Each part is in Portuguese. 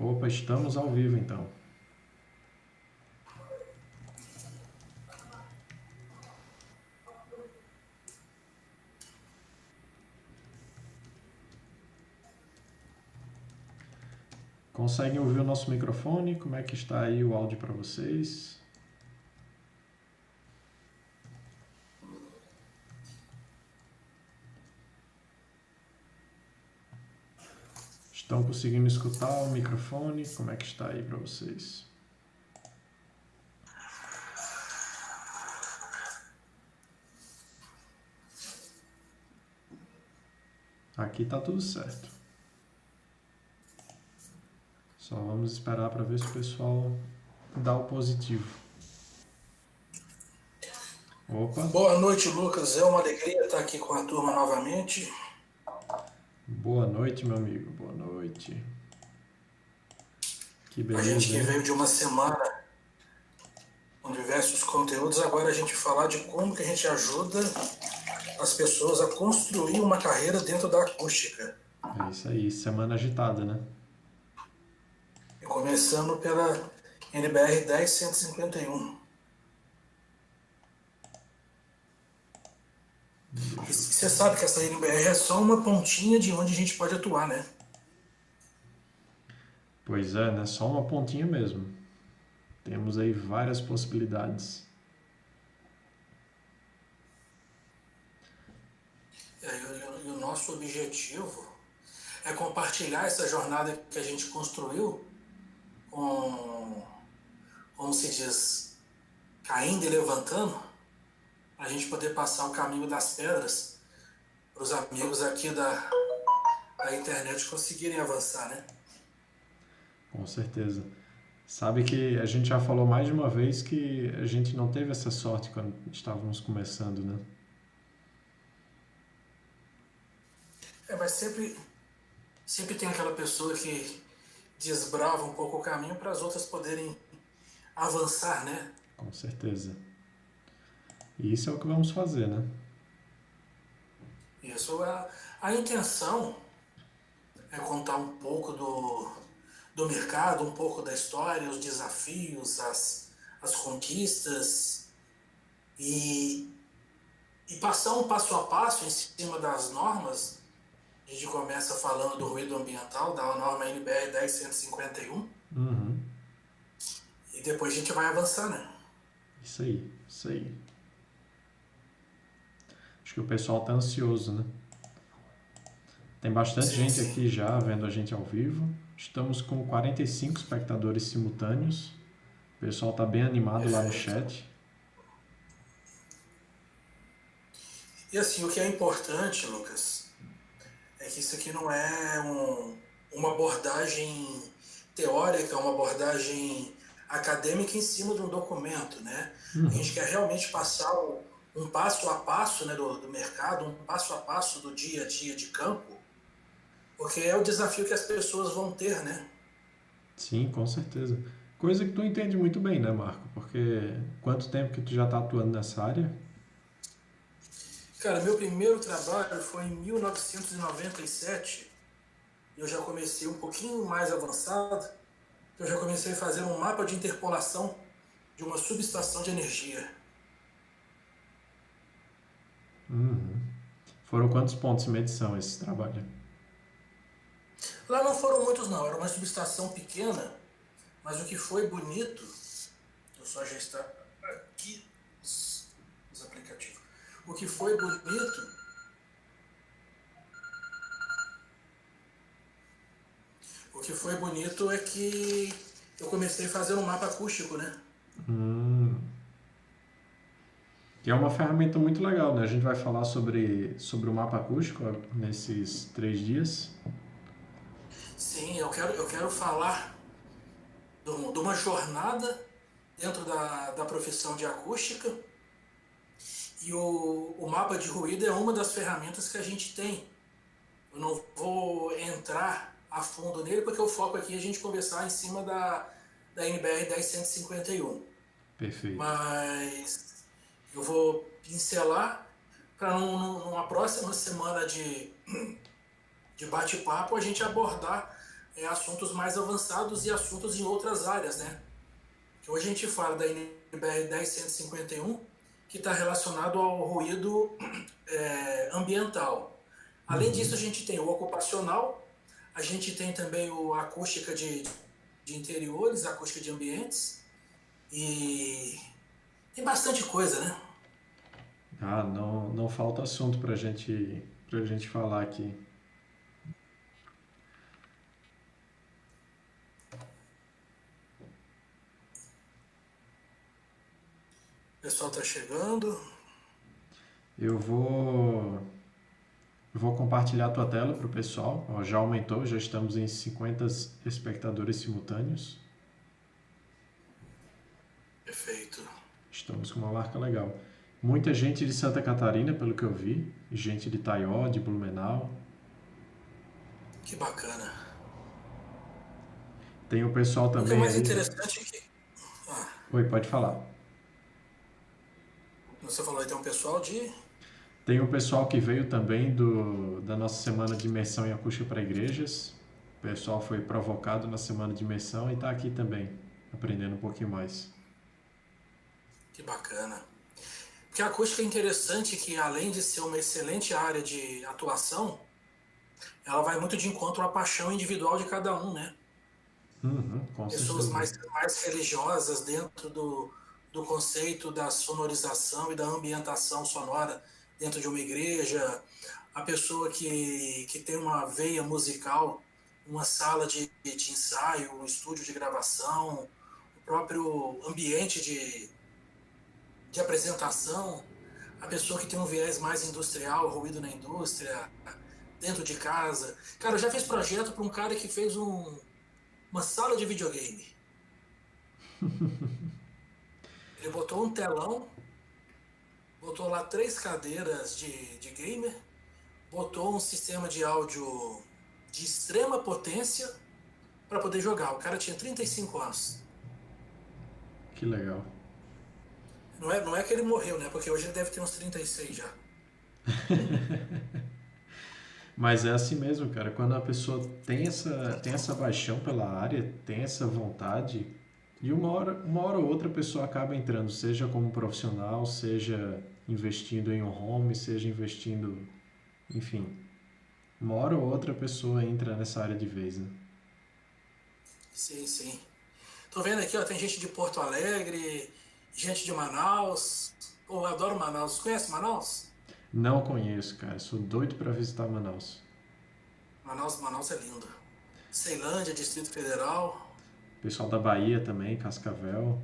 Opa, estamos ao vivo então. Conseguem ouvir o nosso microfone? Como é que está aí o áudio para vocês? Estão conseguindo escutar o microfone? Como é que está aí para vocês? Aqui está tudo certo. Só vamos esperar para ver se o pessoal dá o positivo. Opa! Boa noite, Lucas. É uma alegria estar aqui com a turma novamente. Boa noite, meu amigo. Boa noite. Que A gente beleza, que hein? veio de uma semana com diversos conteúdos, agora a gente falar de como que a gente ajuda as pessoas a construir uma carreira dentro da acústica. É isso aí, semana agitada, né? E começando pela NBR 10151. E você sabe que essa NBR é só uma pontinha de onde a gente pode atuar, né? Pois é, né? Só uma pontinha mesmo. Temos aí várias possibilidades. E o nosso objetivo é compartilhar essa jornada que a gente construiu com, como se diz, caindo e levantando, para a gente poder passar o caminho das pedras para os amigos aqui da internet conseguirem avançar, né? Com certeza. Sabe que a gente já falou mais de uma vez que a gente não teve essa sorte quando estávamos começando, né? Mas sempre tem aquela pessoa que desbrava um pouco o caminho para as outras poderem avançar, né? Com certeza. E isso é o que vamos fazer, né? Isso, a intenção é contar um pouco do mercado, um pouco da história, os desafios, as conquistas e passar um passo a passo em cima das normas. A gente começa falando do ruído ambiental, da norma NBR 10151, Uhum. e depois a gente vai avançar, né? Isso aí, isso aí. Acho que o pessoal tá ansioso, né? Tem bastante gente Sim. aqui já vendo a gente ao vivo. Estamos com 45 espectadores simultâneos. O pessoal tá bem animado lá no Perfeito. chat. E assim, o que é importante, Lucas, é que isso aqui não é uma abordagem teórica, uma abordagem acadêmica em cima de um documento, né? A gente quer realmente passar um passo a passo, né, do mercado, um passo a passo do dia a dia de campo, porque é o desafio que as pessoas vão ter, né? Sim, com certeza. Coisa que tu entende muito bem, né, Marco? Porque quanto tempo que tu já tá atuando nessa área? Cara, meu primeiro trabalho foi em 1997. Eu já comecei um pouquinho mais avançado. Eu já comecei a fazer um mapa de interpolação de uma subestação de energia. Foram quantos pontos de medição esse trabalho? Lá não foram muitos não, era uma subestação pequena, mas o que foi bonito, eu só já está aqui os aplicativos. O que foi bonito é que eu comecei a fazer um mapa acústico, né? Que é uma ferramenta muito legal, né? A gente vai falar sobre o mapa acústico nesses 3 dias. Sim, eu quero falar de uma jornada dentro da profissão de acústica, e o mapa de ruído é uma das ferramentas que a gente tem. Eu não vou entrar a fundo nele, porque o foco aqui é a gente conversar em cima da NBR 10151. Perfeito. Mas eu vou pincelar para numa próxima semana de bate-papo a gente abordar assuntos mais avançados e assuntos em outras áreas, né? Que hoje a gente fala da NBR 10151, que está relacionado ao ruído ambiental. Além disso, a gente tem o ocupacional, a gente tem também a acústica de interiores, a acústica de ambientes, e tem bastante coisa, né? Ah, não falta assunto pra gente falar aqui. O pessoal está chegando. Eu vou compartilhar a tua tela para o pessoal. Ó, já aumentou, já estamos em 50 espectadores simultâneos. Perfeito. Estamos com uma marca legal. Muita gente de Santa Catarina, pelo que eu vi. Gente de Taió, de Blumenau. Que bacana. Tem o pessoal O que é também mais aí. interessante é que... Oi, pode falar. Você falou aí, tem um pessoal de... Tem o pessoal que veio também da nossa semana de imersão em acústica para igrejas. O pessoal foi provocado na semana de imersão e está aqui também, aprendendo um pouquinho mais. Que bacana. Porque a acústica é interessante que, além de ser uma excelente área de atuação, ela vai muito de encontro à paixão individual de cada um, né? Com Pessoas certeza. mais religiosas dentro do conceito da sonorização e da ambientação sonora dentro de uma igreja, a pessoa que tem uma veia musical, uma sala de ensaio, um estúdio de gravação, o próprio ambiente de apresentação, a pessoa que tem um viés mais industrial, ruído na indústria, dentro de casa. Cara, eu já fiz projeto para um cara que fez uma sala de videogame. Ele botou um telão, botou lá 3 cadeiras de gamer, botou um sistema de áudio de extrema potência para poder jogar. O cara tinha 35 anos. Que legal. Não é que ele morreu, né? Porque hoje ele deve ter uns 36 já. Mas é assim mesmo, cara. Quando a pessoa tem essa paixão pela área, tem essa vontade, e uma hora ou outra a pessoa acaba entrando, seja como profissional, seja investindo em um home, seja investindo, enfim. Uma hora ou outra a pessoa entra nessa área de vez, né? Sim, sim. Tô vendo aqui, ó, tem gente de Porto Alegre, gente de Manaus. Pô, eu adoro Manaus. Conhece Manaus? Não conheço, cara. Sou doido para visitar Manaus. Manaus é lindo. Ceilândia, Distrito Federal. Pessoal da Bahia também, Cascavel,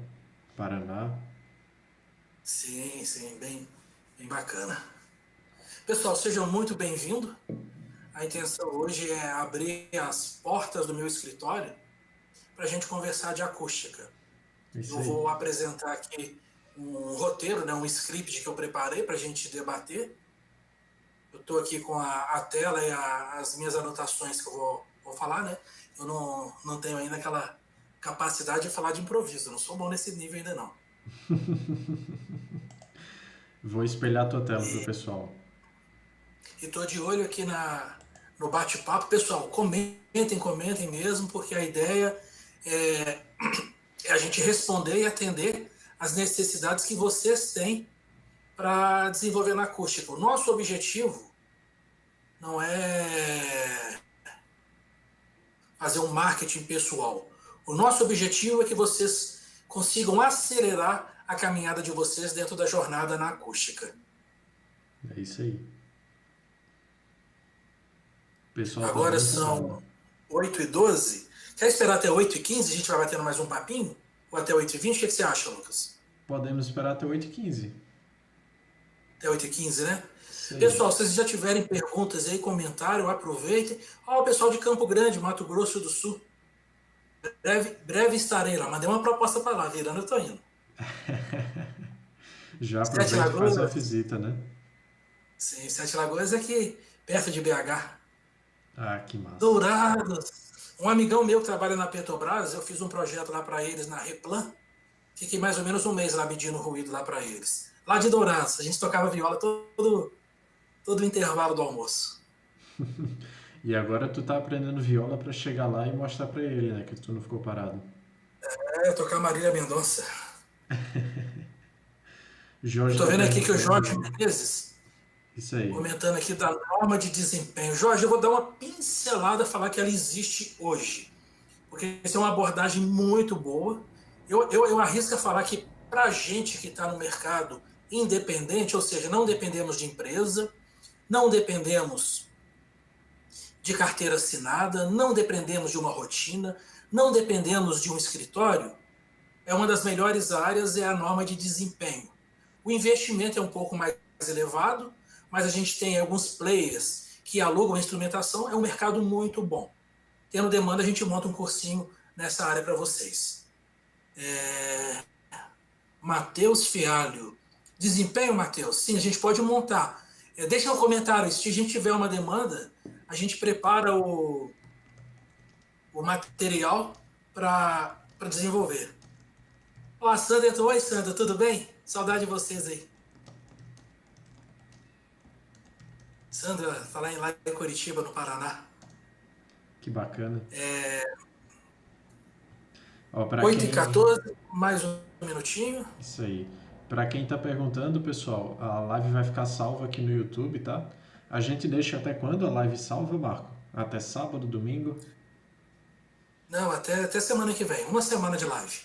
Paraná. Sim, sim, bem bacana. Pessoal, sejam muito bem-vindos. A intenção hoje é abrir as portas do meu escritório para a gente conversar de acústica. Isso Eu aí. vou apresentar aqui um roteiro, né, um script que eu preparei para a gente debater. Eu estou aqui com a tela e as minhas anotações que eu vou falar, né? Eu não tenho ainda aquela capacidade de falar de improviso. Eu não sou bom nesse nível ainda, não. Vou espelhar a tua tela pro pessoal. E estou de olho aqui no bate-papo. Pessoal, comentem mesmo, porque a ideia é a gente responder e atender as necessidades que vocês têm para desenvolver na acústica. O nosso objetivo não é fazer um marketing pessoal. O nosso objetivo é que vocês consigam acelerar a caminhada de vocês dentro da jornada na acústica. É isso aí. O pessoal tá Agora bem são empolgado. 8h12. Quer esperar até 8h15? A gente vai batendo mais um papinho? Ou até 8h20? O que você acha, Lucas? Podemos esperar até 8h15. Até 8h15, né? Isso aí. Pessoal, se vocês já tiverem perguntas aí, comentário, aproveitem. Ó, o pessoal de Campo Grande, Mato Grosso do Sul. Breve estarei lá. Mandei uma proposta para lá, virando eu tô indo. Já Sete aproveita e faz uma Lagoas. visita, né? Sim, Sete Lagoas é aqui, perto de BH. Ah, que massa. Dourados. Um amigão meu que trabalha na Petrobras, eu fiz um projeto lá para eles na Replan. Fiquei mais ou menos um mês lá medindo ruído lá para eles. Lá de Dourados, a gente tocava viola todo o intervalo do almoço. E agora tu tá aprendendo viola pra chegar lá e mostrar pra ele, né? Que tu não ficou parado. Tocar Marília Mendonça. Eu Jorge tô tá vendo aqui que o Jorge perguntando. Menezes, Isso aí. comentando aqui da norma de desempenho. Jorge, eu vou dar uma pincelada, falar que ela existe hoje, porque essa é uma abordagem muito boa. Eu arrisco a falar que para a gente que está no mercado independente, ou seja, não dependemos de empresa, não dependemos de carteira assinada, não dependemos de uma rotina, não dependemos de um escritório, é uma das melhores áreas, é a norma de desempenho. O investimento é um pouco mais elevado, mas a gente tem alguns players que alugam a instrumentação, é um mercado muito bom. Tendo demanda, a gente monta um cursinho nessa área para vocês. Matheus Fialho. Desempenho, Matheus? Sim, a gente pode montar. Deixa um comentário, se a gente tiver uma demanda, a gente prepara o material para desenvolver. Ó, a Sandra entrou. Oi, Sandra, tudo bem? Saudade de vocês aí. Sandra, falar lá em Curitiba, no Paraná. Que bacana. Ó, para 8h14, quem. mais um minutinho. Isso aí. Para quem tá perguntando, pessoal, a live vai ficar salva aqui no YouTube, tá? A gente deixa até quando a live salva, Marco? Até sábado, domingo? Não, até semana que vem. Uma semana de live.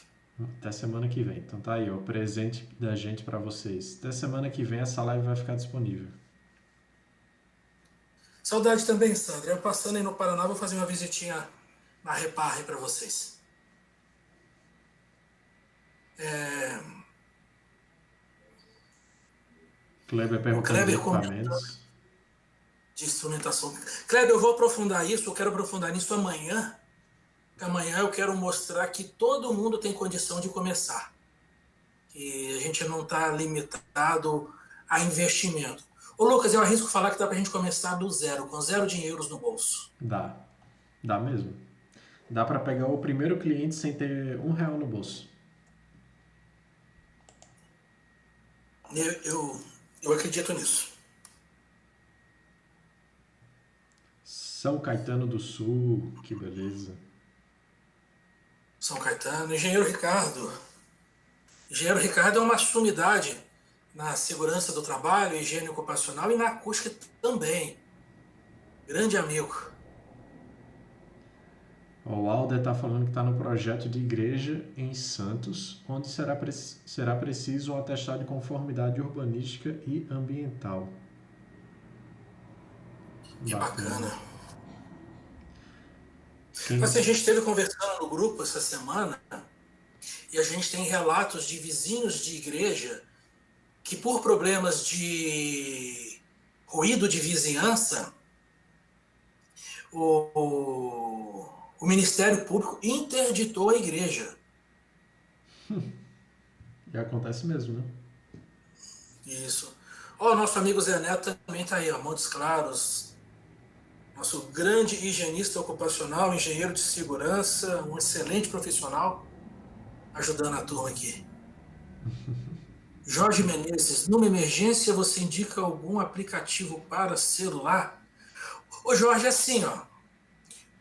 Até semana que vem. Então tá aí, ó, o presente da gente para vocês. Até semana que vem essa live vai ficar disponível. Saudade também, Sandra. Eu passando aí no Paraná, vou fazer uma visitinha na Reparre para vocês. Kleber O perguntando de Kleber comentando equipamentos. de instrumentação. Kleber, eu vou aprofundar isso, eu quero aprofundar nisso amanhã. Porque amanhã eu quero mostrar que todo mundo tem condição de começar. Que a gente não está limitado a investimento. Ô Lucas, eu arrisco falar que dá para a gente começar do zero, com 0 dinheiros no bolso. Dá. Dá mesmo. Dá para pegar o primeiro cliente sem ter R$ 1 no bolso. Eu acredito nisso. São Caetano do Sul, que beleza. São Caetano, Engenheiro Ricardo. Engenheiro Ricardo é uma sumidade na segurança do trabalho, higiene ocupacional e na acústica também. Grande amigo. O Alder está falando que está no projeto de igreja em Santos, onde será preciso um atestado de conformidade urbanística e ambiental. Que bacana. Quem... Assim, a gente esteve conversando no grupo essa semana e a gente tem relatos de vizinhos de igreja que, por problemas de ruído de vizinhança, o Ministério Público interditou a igreja. E acontece mesmo, né? Isso. Ó, nosso amigo Zé Neto também está aí, ó, Montes Claros. Nosso grande higienista ocupacional, engenheiro de segurança, um excelente profissional, ajudando a turma aqui. Jorge Menezes, numa emergência você indica algum aplicativo para celular? Ô Jorge, assim, ó,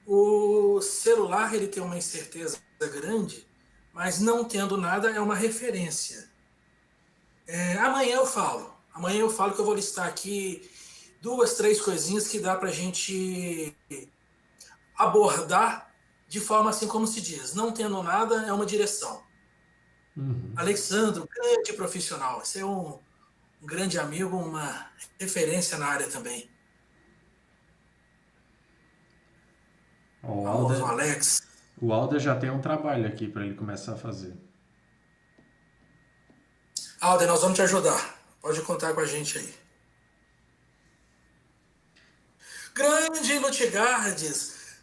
o celular ele tem uma incerteza grande, mas não tendo nada é uma referência. Amanhã eu falo que eu vou listar aqui 2, 3 coisinhas que dá para a gente abordar de forma assim como se diz, não tendo nada é uma direção. Alexandro, grande profissional, você é um grande amigo, uma referência na área também. O Alex. O Alder já tem um trabalho aqui para ele começar a fazer. Alder, nós vamos te ajudar. Pode contar com a gente aí. Grande Lutigardes.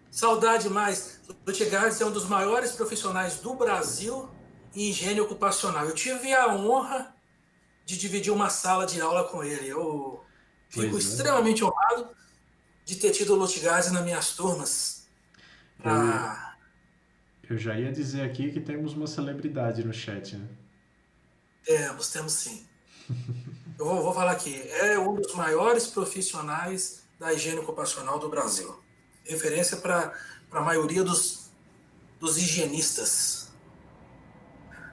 Saudade mais. Lutigardes é um dos maiores profissionais do Brasil em higiene ocupacional. Eu tive a honra de dividir uma sala de aula com ele. Eu fico extremamente honrado de ter tido o Lutigardes nas minhas turmas. Eu já ia dizer aqui que temos uma celebridade no chat, né? Temos sim. Eu vou falar aqui. É um dos maiores profissionais da higiene ocupacional do Brasil. Referência para a maioria dos higienistas.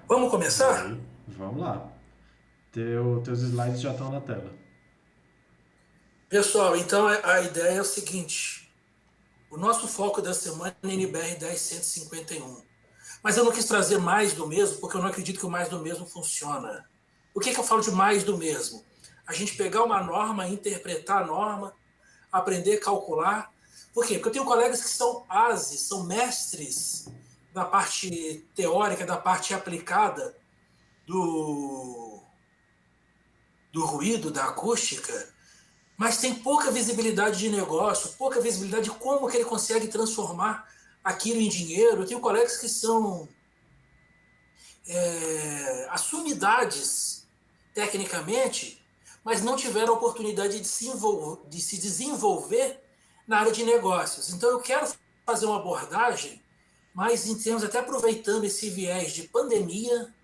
Vamos começar? Vamos lá. Teus slides já estão na tela. Pessoal, então a ideia é o seguinte. O nosso foco da semana é NBR 10151. Mas eu não quis trazer mais do mesmo, porque eu não acredito que o mais do mesmo funciona. Por que eu falo de mais do mesmo? A gente pegar uma norma, interpretar a norma, aprender a calcular. Por quê? Porque eu tenho colegas que são ases, são mestres da parte teórica, da parte aplicada do ruído, da acústica, mas tem pouca visibilidade de negócio, pouca visibilidade de como que ele consegue transformar aquilo em dinheiro. Eu tenho colegas que são sumidades tecnicamente, mas não tiveram a oportunidade de se desenvolver na área de negócios. Então eu quero fazer uma abordagem, mas em termos até aproveitando esse viés de pandemia,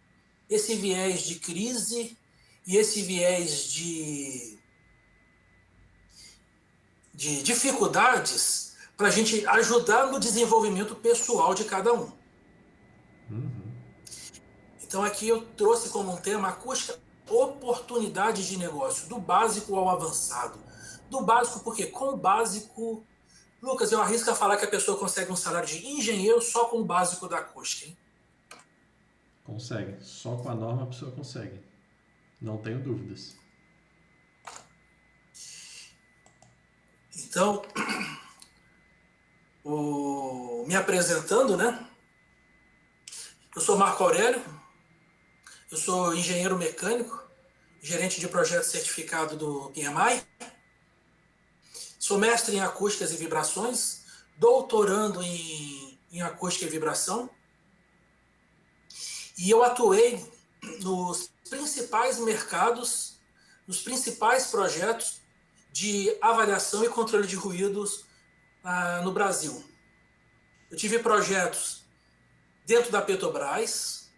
esse viés de crise e esse viés de dificuldades para a gente ajudar no desenvolvimento pessoal de cada um. Então aqui eu trouxe como um tema acústica, oportunidade de negócio, do básico ao avançado. Do básico porque com o básico, Lucas, eu arrisco a falar que a pessoa consegue um salário de engenheiro só com o básico da acústica, hein? Consegue. Só com a norma a pessoa consegue. Não tenho dúvidas. Então, me apresentando, né? Eu sou Marco Aurélio, eu sou engenheiro mecânico, gerente de projeto certificado do PMI, sou mestre em acústicas e vibrações, doutorando em acústica e vibração, e eu atuei nos principais mercados, nos principais projetos de avaliação e controle de ruídos no Brasil. Eu tive projetos dentro da Petrobras,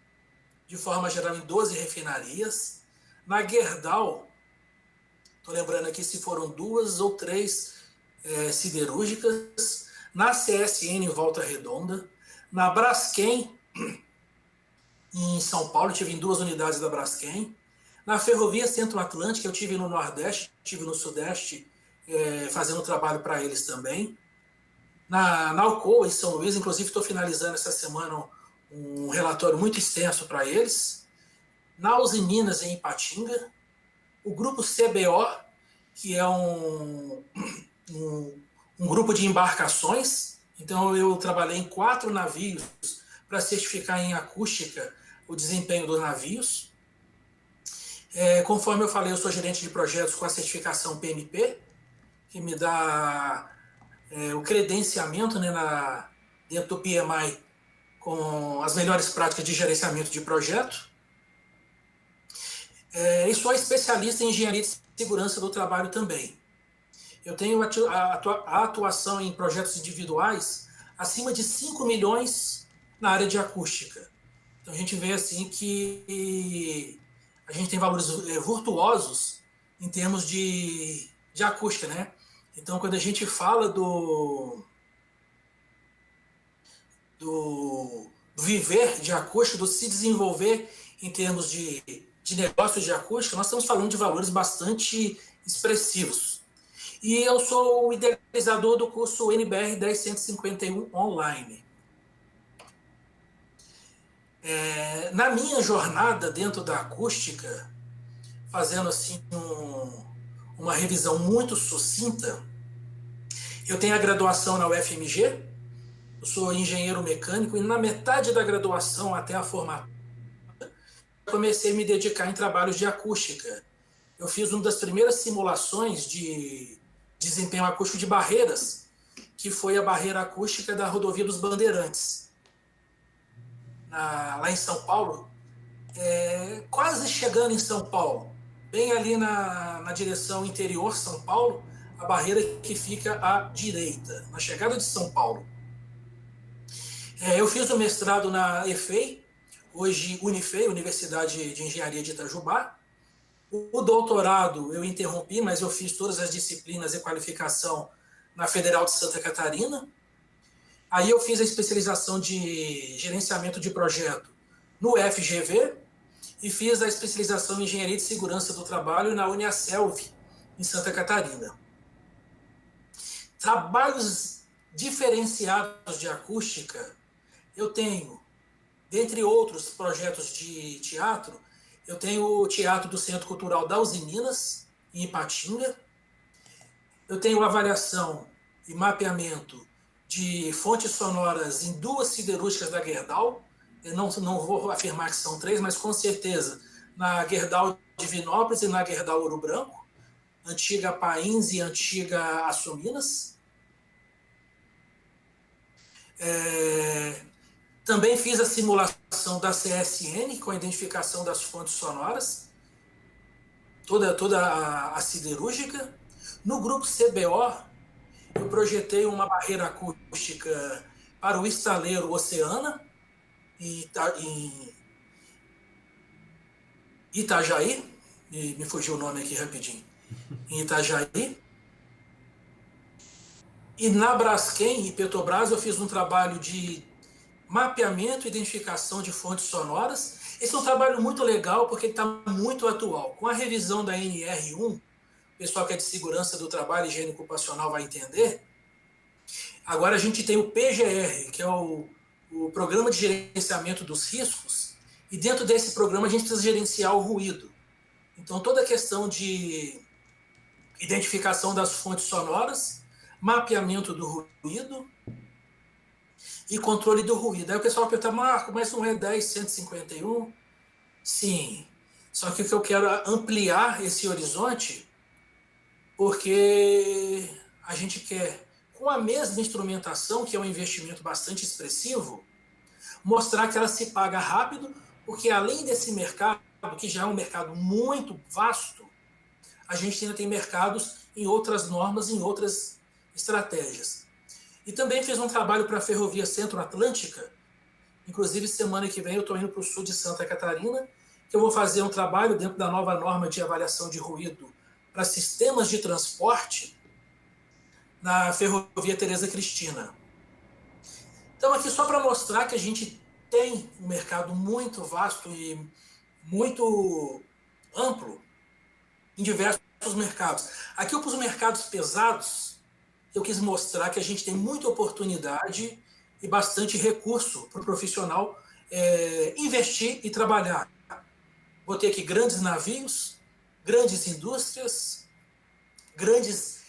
de forma geral em 12 refinarias, na Gerdau, estou lembrando aqui se foram 2 ou 3 siderúrgicas, na CSN em Volta Redonda, na Braskem em São Paulo, tive em 2 unidades da Braskem, na Ferrovia Centro-Atlântica, eu tive no Nordeste, tive no Sudeste, fazendo trabalho para eles também. Na Alcoa, em São Luís, inclusive estou finalizando essa semana um relatório muito extenso para eles. Na Usiminas, em Ipatinga. O grupo CBO, que é um grupo de embarcações. Então eu trabalhei em 4 navios para certificar em acústica o desempenho dos navios. Conforme eu falei, eu sou gerente de projetos com a certificação PMP, que me dá o credenciamento, né, dentro do PMI com as melhores práticas de gerenciamento de projeto. E sou especialista em engenharia de segurança do trabalho também. Eu tenho a atuação em projetos individuais acima de 5 milhões na área de acústica. Então a gente vê assim que a gente tem valores virtuosos em termos de acústica, né? Então quando a gente fala do viver de acústica, do se desenvolver em termos de negócios de acústica, nós estamos falando de valores bastante expressivos. E eu sou o idealizador do curso NBR 10151 online. Na minha jornada dentro da acústica, fazendo assim uma revisão muito sucinta, eu tenho a graduação na UFMG, eu sou engenheiro mecânico, e na metade da graduação até a formatura, comecei a me dedicar em trabalhos de acústica. Eu fiz uma das primeiras simulações de desempenho acústico de barreiras, que foi a barreira acústica da Rodovia dos Bandeirantes, lá em São Paulo, quase chegando em São Paulo, bem ali na direção interior São Paulo, a barreira que fica à direita, na chegada de São Paulo. Eu fiz o mestrado na EFEI, hoje Unifei, Universidade de Engenharia de Itajubá, O doutorado eu interrompi, mas eu fiz todas as disciplinas e qualificação na Federal de Santa Catarina. Aí eu fiz a especialização de gerenciamento de projeto no FGV e fiz a especialização em engenharia de segurança do trabalho na Uniaselv, em Santa Catarina. Trabalhos diferenciados de acústica, eu tenho, dentre outros projetos de teatro, eu tenho o Teatro do Centro Cultural da Usiminas, em Ipatinga. Eu tenho avaliação e mapeamento de fontes sonoras em 2 siderúrgicas da Gerdau. Eu não vou afirmar que são 3, mas com certeza na Gerdau Divinópolis e na Gerdau Ouro Branco, antiga Pains e antiga Açuminas. Também fiz a simulação da CSN, com a identificação das fontes sonoras, toda a siderúrgica. No grupo CBO, eu projetei uma barreira acústica para o estaleiro Oceana, em Itajaí, me fugiu o nome aqui rapidinho, em Itajaí. E na Braskem e Petrobras eu fiz um trabalho de mapeamento e identificação de fontes sonoras. Esse é um trabalho muito legal porque ele está muito atual. Com a revisão da NR1, o pessoal que é de segurança do trabalho e higiene ocupacional vai entender. Agora a gente tem o PGR, que é o Programa de Gerenciamento dos Riscos, e dentro desse programa a gente precisa gerenciar o ruído. Então toda a questão de identificação das fontes sonoras, mapeamento do ruído e controle do ruído. Aí o pessoal pergunta, Marco, mas não é 10.151? Sim, só que eu quero ampliar esse horizonte porque a gente quer, com a mesma instrumentação, que é um investimento bastante expressivo, mostrar que ela se paga rápido, porque além desse mercado, que já é um mercado muito vasto, a gente ainda tem mercados em outras normas, em outras estratégias. E também fiz um trabalho para a Ferrovia Centro-Atlântica, inclusive semana que vem eu estou indo para o sul de Santa Catarina, que eu vou fazer um trabalho dentro da nova norma de avaliação de ruído para sistemas de transporte na Ferrovia Tereza Cristina. Então aqui só para mostrar que a gente tem um mercado muito vasto e muito amplo em diversos mercados. Aqui eu pus os mercados pesados, eu quis mostrar que a gente tem muita oportunidade e bastante recurso para o profissional investir e trabalhar. Botei aqui grandes navios, grandes indústrias, grandes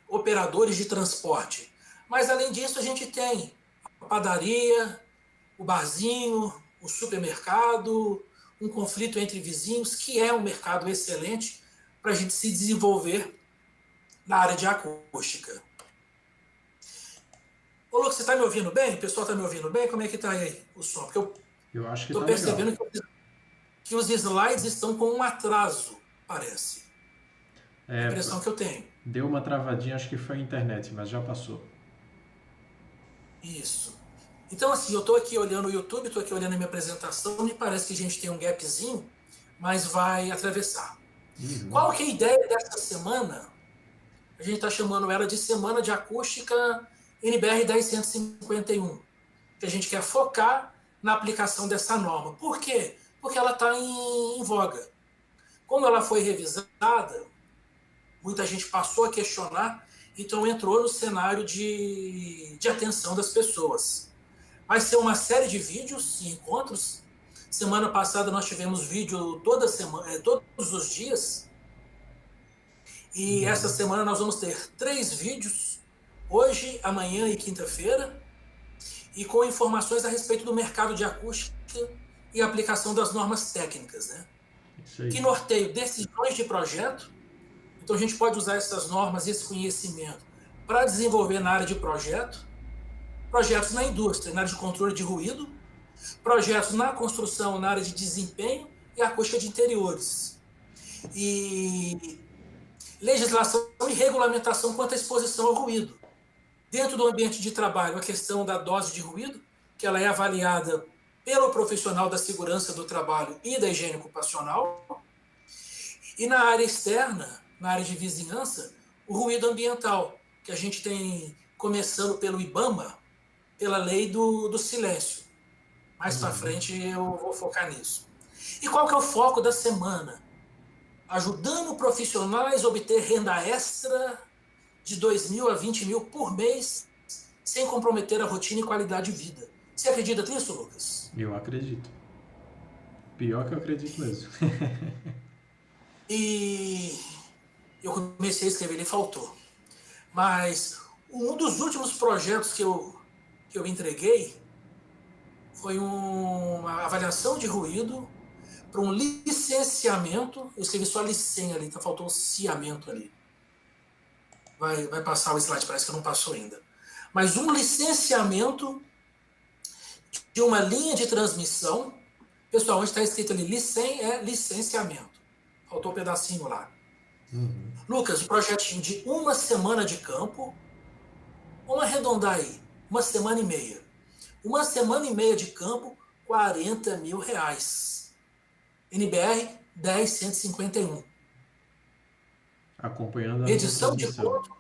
operadores de transporte. Mas, além disso, a gente tem a padaria, o barzinho, o supermercado, um conflito entre vizinhos, que é um mercado excelente para a gente se desenvolver na área de acústica. Ô, Lucas, você está me ouvindo bem? O pessoal está me ouvindo bem? Como é que está aí o som? Porque eu acho que estou percebendo que os slides estão com um atraso, parece. É a impressão que eu tenho. Deu uma travadinha, acho que foi a internet, mas já passou. Isso. Então, assim, eu estou aqui olhando o YouTube, estou aqui olhando a minha apresentação, me parece que a gente tem um gapzinho, mas vai atravessar. Uhum. Qual que é a ideia dessa semana? A gente está chamando ela de Semana de Acústica NBR 10151, que a gente quer focar na aplicação dessa norma. Por quê? Porque ela está em voga. Como ela foi revisada, muita gente passou a questionar, então entrou no cenário de atenção das pessoas. Vai ser uma série de vídeos e encontros. Semana passada nós tivemos vídeo toda semana, todos os dias. E essa semana nós vamos ter 3 vídeos, hoje, amanhã e quinta-feira, e com informações a respeito do mercado de acústica e aplicação das normas técnicas, né? Que norteio decisões de projeto. Então a gente pode usar essas normas e esse conhecimento para desenvolver na área de projeto, projetos na indústria, na área de controle de ruído, projetos na construção, na área de desempenho e acústica de interiores. E legislação e regulamentação quanto à exposição ao ruído. Dentro do ambiente de trabalho, a questão da dose de ruído, que ela é avaliada pelo profissional da segurança do trabalho e da higiene ocupacional. E na área externa, na área de vizinhança, o ruído ambiental, que a gente tem, começando pelo IBAMA, pela lei do silêncio. Mais para frente eu vou focar nisso. E qual que é o foco da semana? Ajudando profissionais a obter renda extra de 2.000 a 20.000 por mês, sem comprometer a rotina e qualidade de vida. Você acredita nisso, Lucas? Eu acredito. Pior que eu acredito mesmo. E eu comecei a escrever, ele faltou. Mas um dos últimos projetos que eu entreguei foi uma avaliação de ruído para um licenciamento. Eu escrevi só licen ali, então faltou o ciamento ali. Vai passar o slide, parece que não passou ainda. Mas um licenciamento de uma linha de transmissão. Pessoal, onde está escrito ali licen é licenciamento. Faltou um pedacinho lá. Lucas, um projetinho de uma semana de campo. Vamos arredondar aí. Uma semana e meia. Uma semana e meia de campo, R$40.000. NBR 10151. Acompanhando a Medição de transmissão. ponto,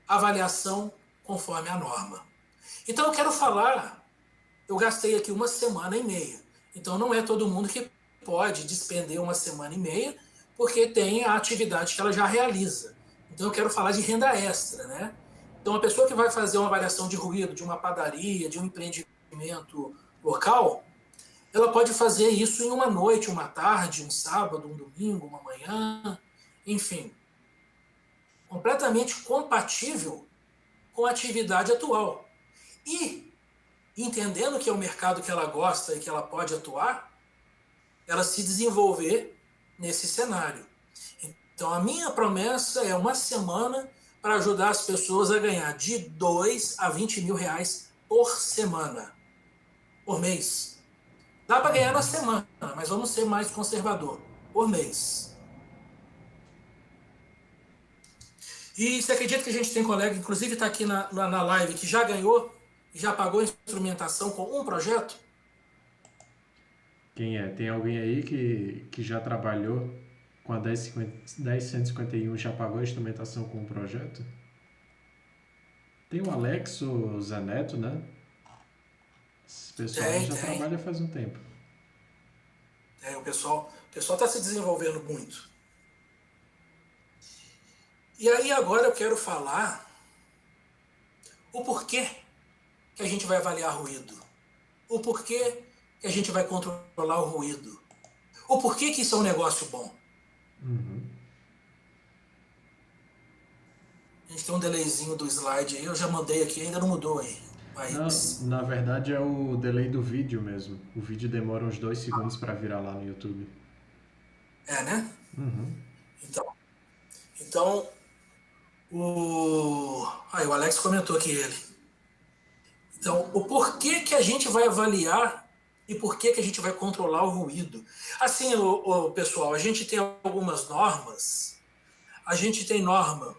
avaliação conforme a norma. Então eu quero falar, eu gastei aqui uma semana e meia. Então não é todo mundo que pode despender uma semana e meia, porque tem a atividade que ela já realiza. Então eu quero falar de renda extra, né? Então a pessoa que vai fazer uma avaliação de ruído de uma padaria, de um empreendimento local, ela pode fazer isso em uma noite, uma tarde, um sábado, um domingo, uma manhã, enfim. Completamente compatível com a atividade atual. E, entendendo que é o mercado que ela gosta e que ela pode atuar, ela se desenvolver nesse cenário. Então, a minha promessa é uma semana para ajudar as pessoas a ganhar de 2 a 20 mil reais por semana, por mês. Dá para ganhar na semana, mas vamos ser mais conservador, por mês. E você acredita que a gente tem colega, inclusive está aqui na live, que já ganhou e já pagou instrumentação com um projeto? Quem é? Tem alguém aí que já trabalhou com a 10151, já pagou a instrumentação com o projeto? Tem o Alex, o Zé Neto, né? Esse pessoal já trabalha faz um tempo. O pessoal está se desenvolvendo muito. E aí agora eu quero falar o porquê que a gente vai avaliar ruído. O porquê que a gente vai controlar o ruído. O porquê que isso é um negócio bom. A gente tem um delayzinho do slide aí, eu já mandei aqui, ainda não mudou aí. Mas... Na verdade é o delay do vídeo mesmo. O vídeo demora uns 2 segundos para virar lá no YouTube. É, né? Então o Alex comentou aqui ele. Então, o porquê que a gente vai avaliar e por que a gente vai controlar o ruído. Assim, pessoal, a gente tem algumas normas. A gente tem norma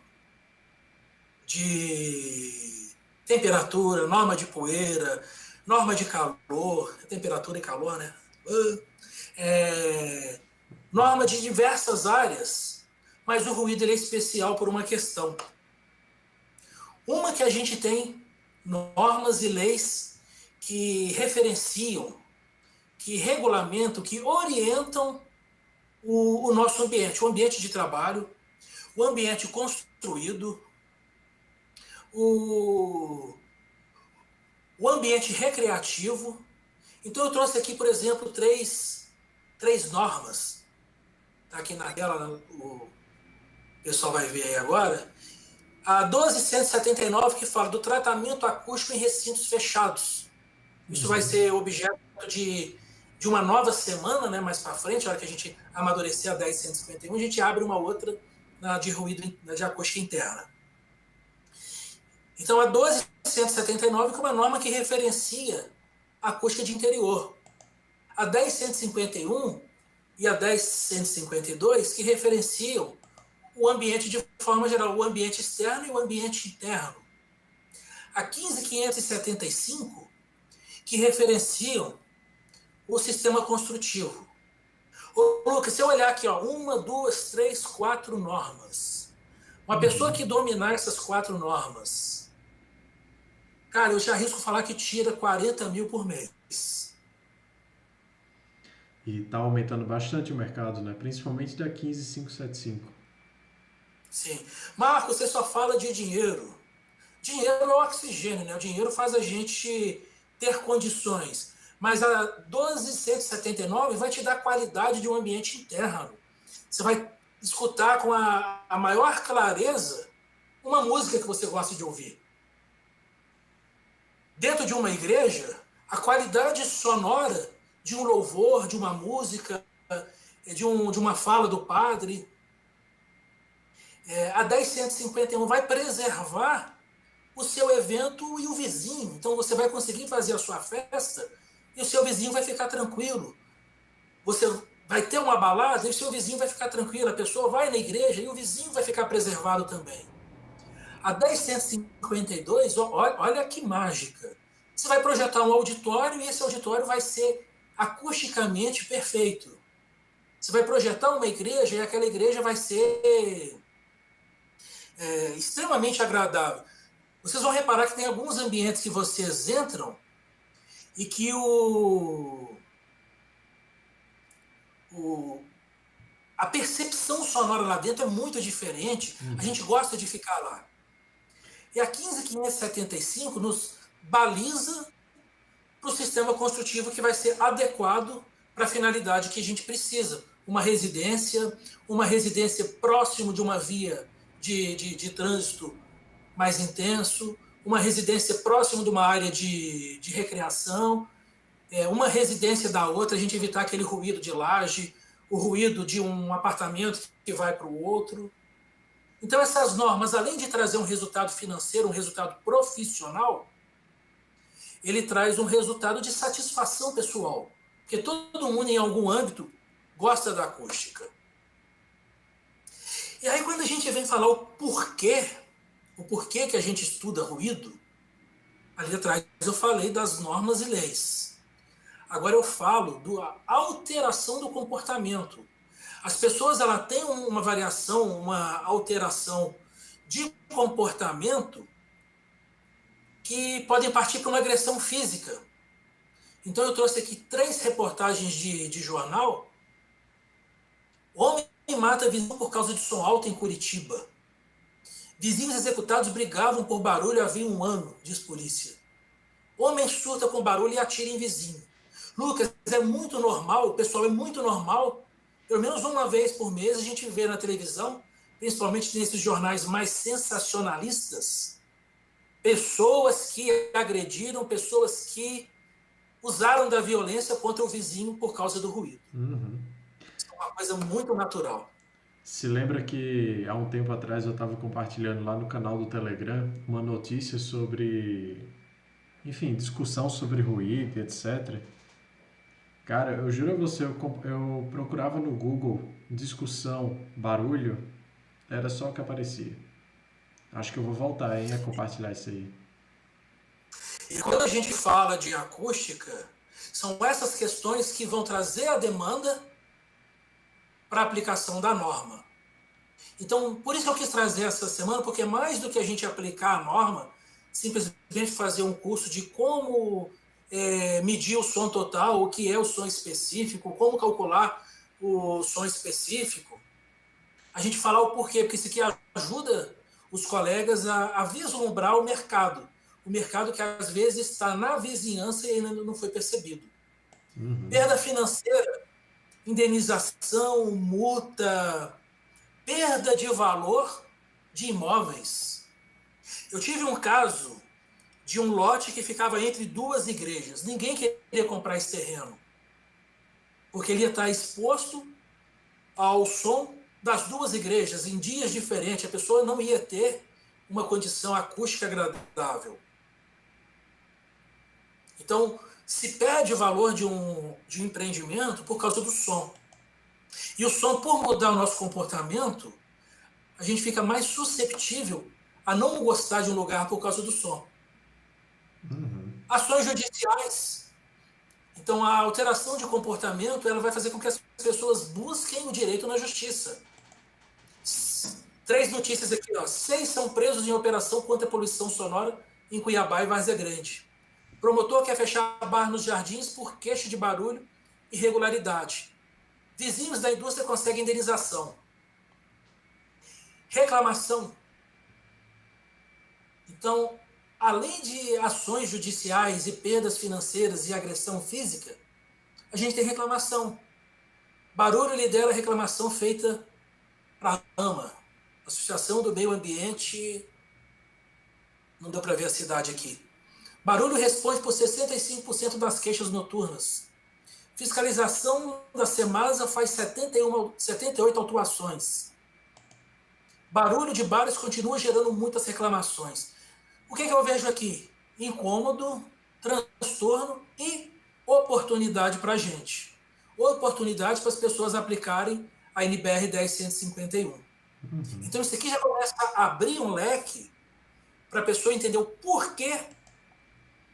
de temperatura, norma de poeira, norma de calor, temperatura e calor, né? Norma de diversas áreas, mas o ruído ele é especial por uma questão. Uma que a gente tem normas e leis que referenciam, que regulamentam, que orientam o nosso ambiente, o ambiente de trabalho, o ambiente construído, o ambiente recreativo. Então eu trouxe aqui, por exemplo, três normas. Está aqui na tela, o pessoal vai ver aí agora. A 12.179, que fala do tratamento acústico em recintos fechados. Isso vai ser objeto de uma nova semana, né, mais para frente, na hora que a gente amadurecer a 10.151, a gente abre uma outra de ruído de acústica interna. Então, a 12.179 que é uma norma que referencia a acústica de interior. A 10.151 e a 10.152 que referenciam o ambiente de forma geral, o ambiente externo e o ambiente interno. A 15.575 que referenciam o sistema construtivo. Ô, Lucas, se eu olhar aqui, ó, 1, 2, 3, 4 normas. Uma pessoa que dominar essas 4 normas, cara, eu já arrisco falar que tira 40 mil por mês. E está aumentando bastante o mercado, né? Principalmente da 15575. Sim. Marco, você só fala de dinheiro. Dinheiro é o oxigênio, né? O dinheiro faz a gente ter condições. Mas a 1279 vai te dar qualidade de um ambiente interno. Você vai escutar com a maior clareza uma música que você gosta de ouvir. Dentro de uma igreja, a qualidade sonora de um louvor, de uma música, de uma fala do padre, a 10.151 vai preservar o seu evento e o vizinho. Então você vai conseguir fazer a sua festa e o seu vizinho vai ficar tranquilo. Você vai ter uma balada e o seu vizinho vai ficar tranquilo. A pessoa vai na igreja e o vizinho vai ficar preservado também. A 10.152, olha que mágica. Você vai projetar um auditório e esse auditório vai ser acusticamente perfeito. Você vai projetar uma igreja e aquela igreja vai ser extremamente agradável. Vocês vão reparar que tem alguns ambientes que vocês entram e que a percepção sonora lá dentro é muito diferente. A gente gosta de ficar lá. E a 15.575 nos baliza para o sistema construtivo que vai ser adequado para a finalidade que a gente precisa. Uma residência próximo de uma via de trânsito mais intenso, uma residência próximo de uma área de recreação, uma residência da outra, a gente evitar aquele ruído de laje, o ruído de um apartamento que vai para o outro. Então essas normas, além de trazer um resultado financeiro, um resultado profissional, ele traz um resultado de satisfação pessoal, porque todo mundo em algum âmbito gosta da acústica. E aí quando a gente vem falar o porquê que a gente estuda ruído, ali atrás eu falei das normas e leis. Agora eu falo da alteração do comportamento. As pessoas têm uma variação, uma alteração de comportamento que podem partir para uma agressão física. Então eu trouxe aqui 3 reportagens de jornal. Homem mata vizinho por causa de som alto em Curitiba. Vizinhos executados brigavam por barulho havia 1 ano, diz polícia. Homem surta com barulho e atira em vizinho. Lucas, é muito normal, pessoal, é muito normal, pelo menos uma vez por mês a gente vê na televisão, principalmente nesses jornais mais sensacionalistas, pessoas que agrediram, pessoas que usaram da violência contra o vizinho por causa do ruído. Isso é uma coisa muito natural. Se lembra que há um tempo atrás eu estava compartilhando lá no canal do Telegram uma notícia sobre, enfim, discussão sobre ruído, etc. Cara, eu juro a você, eu procurava no Google discussão, barulho, era só o que aparecia. Acho que eu vou voltar a compartilhar isso aí. E quando a gente fala de acústica, são essas questões que vão trazer a demanda para a aplicação da norma. Então, por isso que eu quis trazer essa semana, porque mais do que a gente aplicar a norma, simplesmente fazer um curso de como medir o som total, o que é o som específico, como calcular o som específico, a gente falar o porquê, porque isso aqui ajuda os colegas a vislumbrar o mercado que às vezes está na vizinhança e ainda não foi percebido. Perda financeira, indenização, multa, perda de valor de imóveis. Eu tive um caso de um lote que ficava entre 2 igrejas. Ninguém queria comprar esse terreno, porque ele ia estar exposto ao som das 2 igrejas em dias diferentes. A pessoa não ia ter uma condição acústica agradável. Então, se perde o valor de um empreendimento por causa do som. E o som, por mudar o nosso comportamento, a gente fica mais susceptível a não gostar de um lugar por causa do som. Ações judiciais. Então, a alteração de comportamento ela vai fazer com que as pessoas busquem o direito na justiça. 3 notícias aqui, ó. 6 são presos em operação contra a poluição sonora em Cuiabá e Várzea Grande. Promotor quer fechar bar nos jardins por queixa de barulho e irregularidade. Vizinhos da indústria conseguem indenização. Reclamação. Então, além de ações judiciais e perdas financeiras e agressão física, a gente tem reclamação. Barulho lidera a reclamação feita para a AMA, Associação do Meio Ambiente, não deu para ver a cidade aqui. Barulho responde por 65% das queixas noturnas. Fiscalização da Semasa faz 78 autuações. Barulho de bares continua gerando muitas reclamações. O que eu vejo aqui? Incômodo, transtorno e oportunidade para a gente. Oportunidade para as pessoas aplicarem a NBR 10151. Então isso aqui já começa a abrir um leque para a pessoa entender o porquê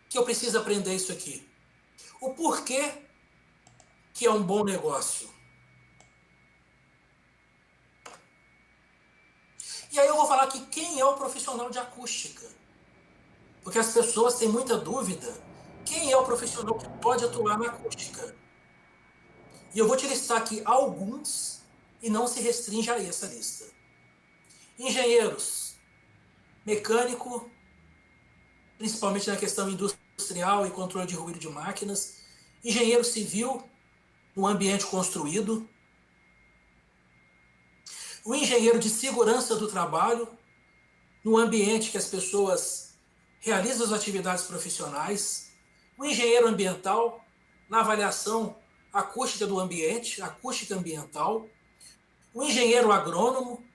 que eu preciso aprender isso aqui. O porquê que é um bom negócio. E aí eu vou falar aqui quem é o profissional de acústica. Porque as pessoas têm muita dúvida. Quem é o profissional que pode atuar na acústica? E eu vou te listar aqui alguns e não se restringe a essa lista. Engenheiros, mecânico, principalmente na questão industrial e controle de ruído de máquinas, engenheiro civil no ambiente construído, o engenheiro de segurança do trabalho no ambiente que as pessoas realizam as atividades profissionais, o engenheiro ambiental na avaliação acústica do ambiente, acústica ambiental, o engenheiro agrônomo,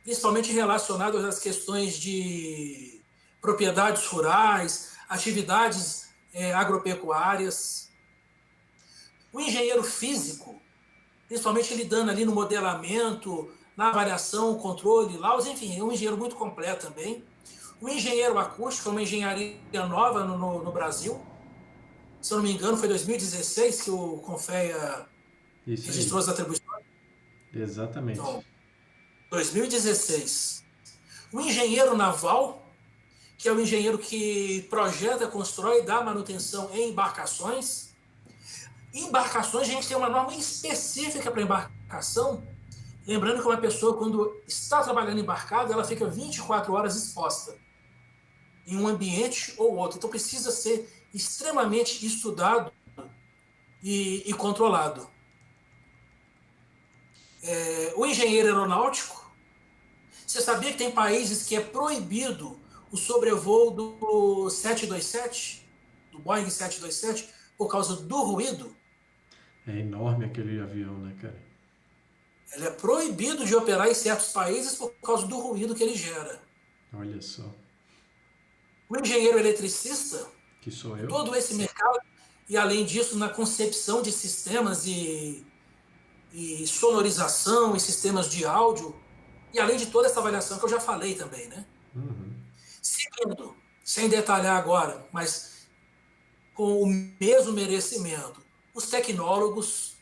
principalmente relacionado às questões de propriedades rurais, atividades agropecuárias, o engenheiro físico, principalmente lidando ali no modelamento, na avaliação, controle, laudos, enfim, é um engenheiro muito completo também. O engenheiro acústico é uma engenharia nova no Brasil. Se eu não me engano, foi 2016 que o Confea registrou as atribuições. Exatamente. Então, 2016. O engenheiro naval, que é o engenheiro que projeta, constrói e dá manutenção em embarcações. Embarcações, a gente tem uma norma específica para embarcação. Lembrando que uma pessoa, quando está trabalhando embarcada, ela fica 24 horas exposta em um ambiente ou outro. Então precisa ser extremamente estudado e controlado. O engenheiro aeronáutico, você sabia que tem países que é proibido o sobrevoo do 727, do Boeing 727, por causa do ruído? É enorme aquele avião, né, cara? Ele é proibido de operar em certos países por causa do ruído que ele gera. Olha só. O engenheiro eletricista, que sou eu, todo esse mercado, e além disso, na concepção de sistemas e sonorização e sistemas de áudio, e além de toda essa avaliação que eu já falei também, né? Seguindo, sem detalhar agora, mas com o mesmo merecimento, os tecnólogos,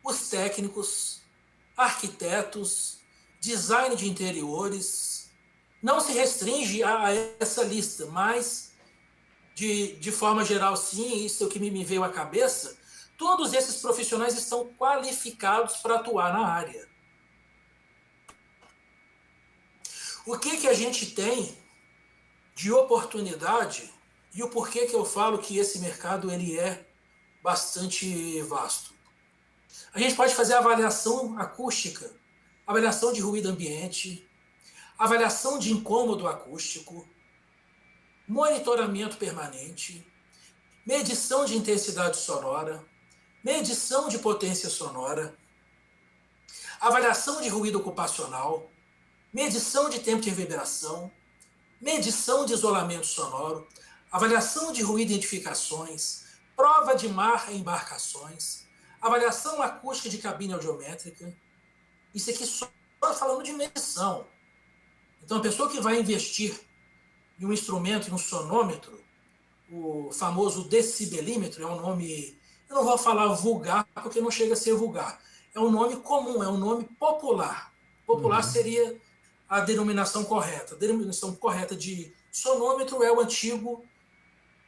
os técnicos, arquitetos, design de interiores, não se restringe a essa lista, mas de forma geral, sim, isso é o que me veio à cabeça, todos esses profissionais estão qualificados para atuar na área. O que a gente tem de oportunidade e o porquê que eu falo que esse mercado ele é bastante vasto? A gente pode fazer avaliação acústica, avaliação de ruído ambiente, avaliação de incômodo acústico, monitoramento permanente, medição de intensidade sonora, medição de potência sonora, avaliação de ruído ocupacional, medição de tempo de reverberação, medição de isolamento sonoro, avaliação de ruído e identificações, prova de mar em embarcações, avaliação acústica de cabine audiométrica. Isso aqui só falando de medição. Então, a pessoa que vai investir em um instrumento, em um sonômetro, o famoso decibelímetro, é um nome Eu não vou falar vulgar, porque não chega a ser vulgar. É um nome comum, é um nome popular. Popular Uhum. seria a denominação correta. A denominação correta de sonômetro é o antigo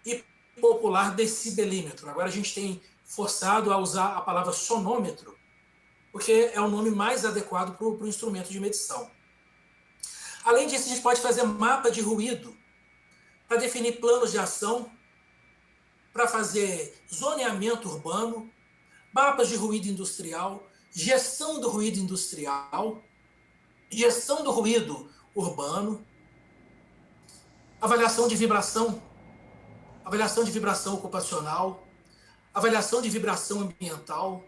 e popular decibelímetro. Agora a gente tem forçado a usar a palavra sonômetro, porque é o nome mais adequado para o instrumento de medição. Além disso, a gente pode fazer mapa de ruído para definir planos de ação, para fazer zoneamento urbano, mapas de ruído industrial, gestão do ruído industrial, gestão do ruído urbano, avaliação de vibração ocupacional, avaliação de vibração ambiental,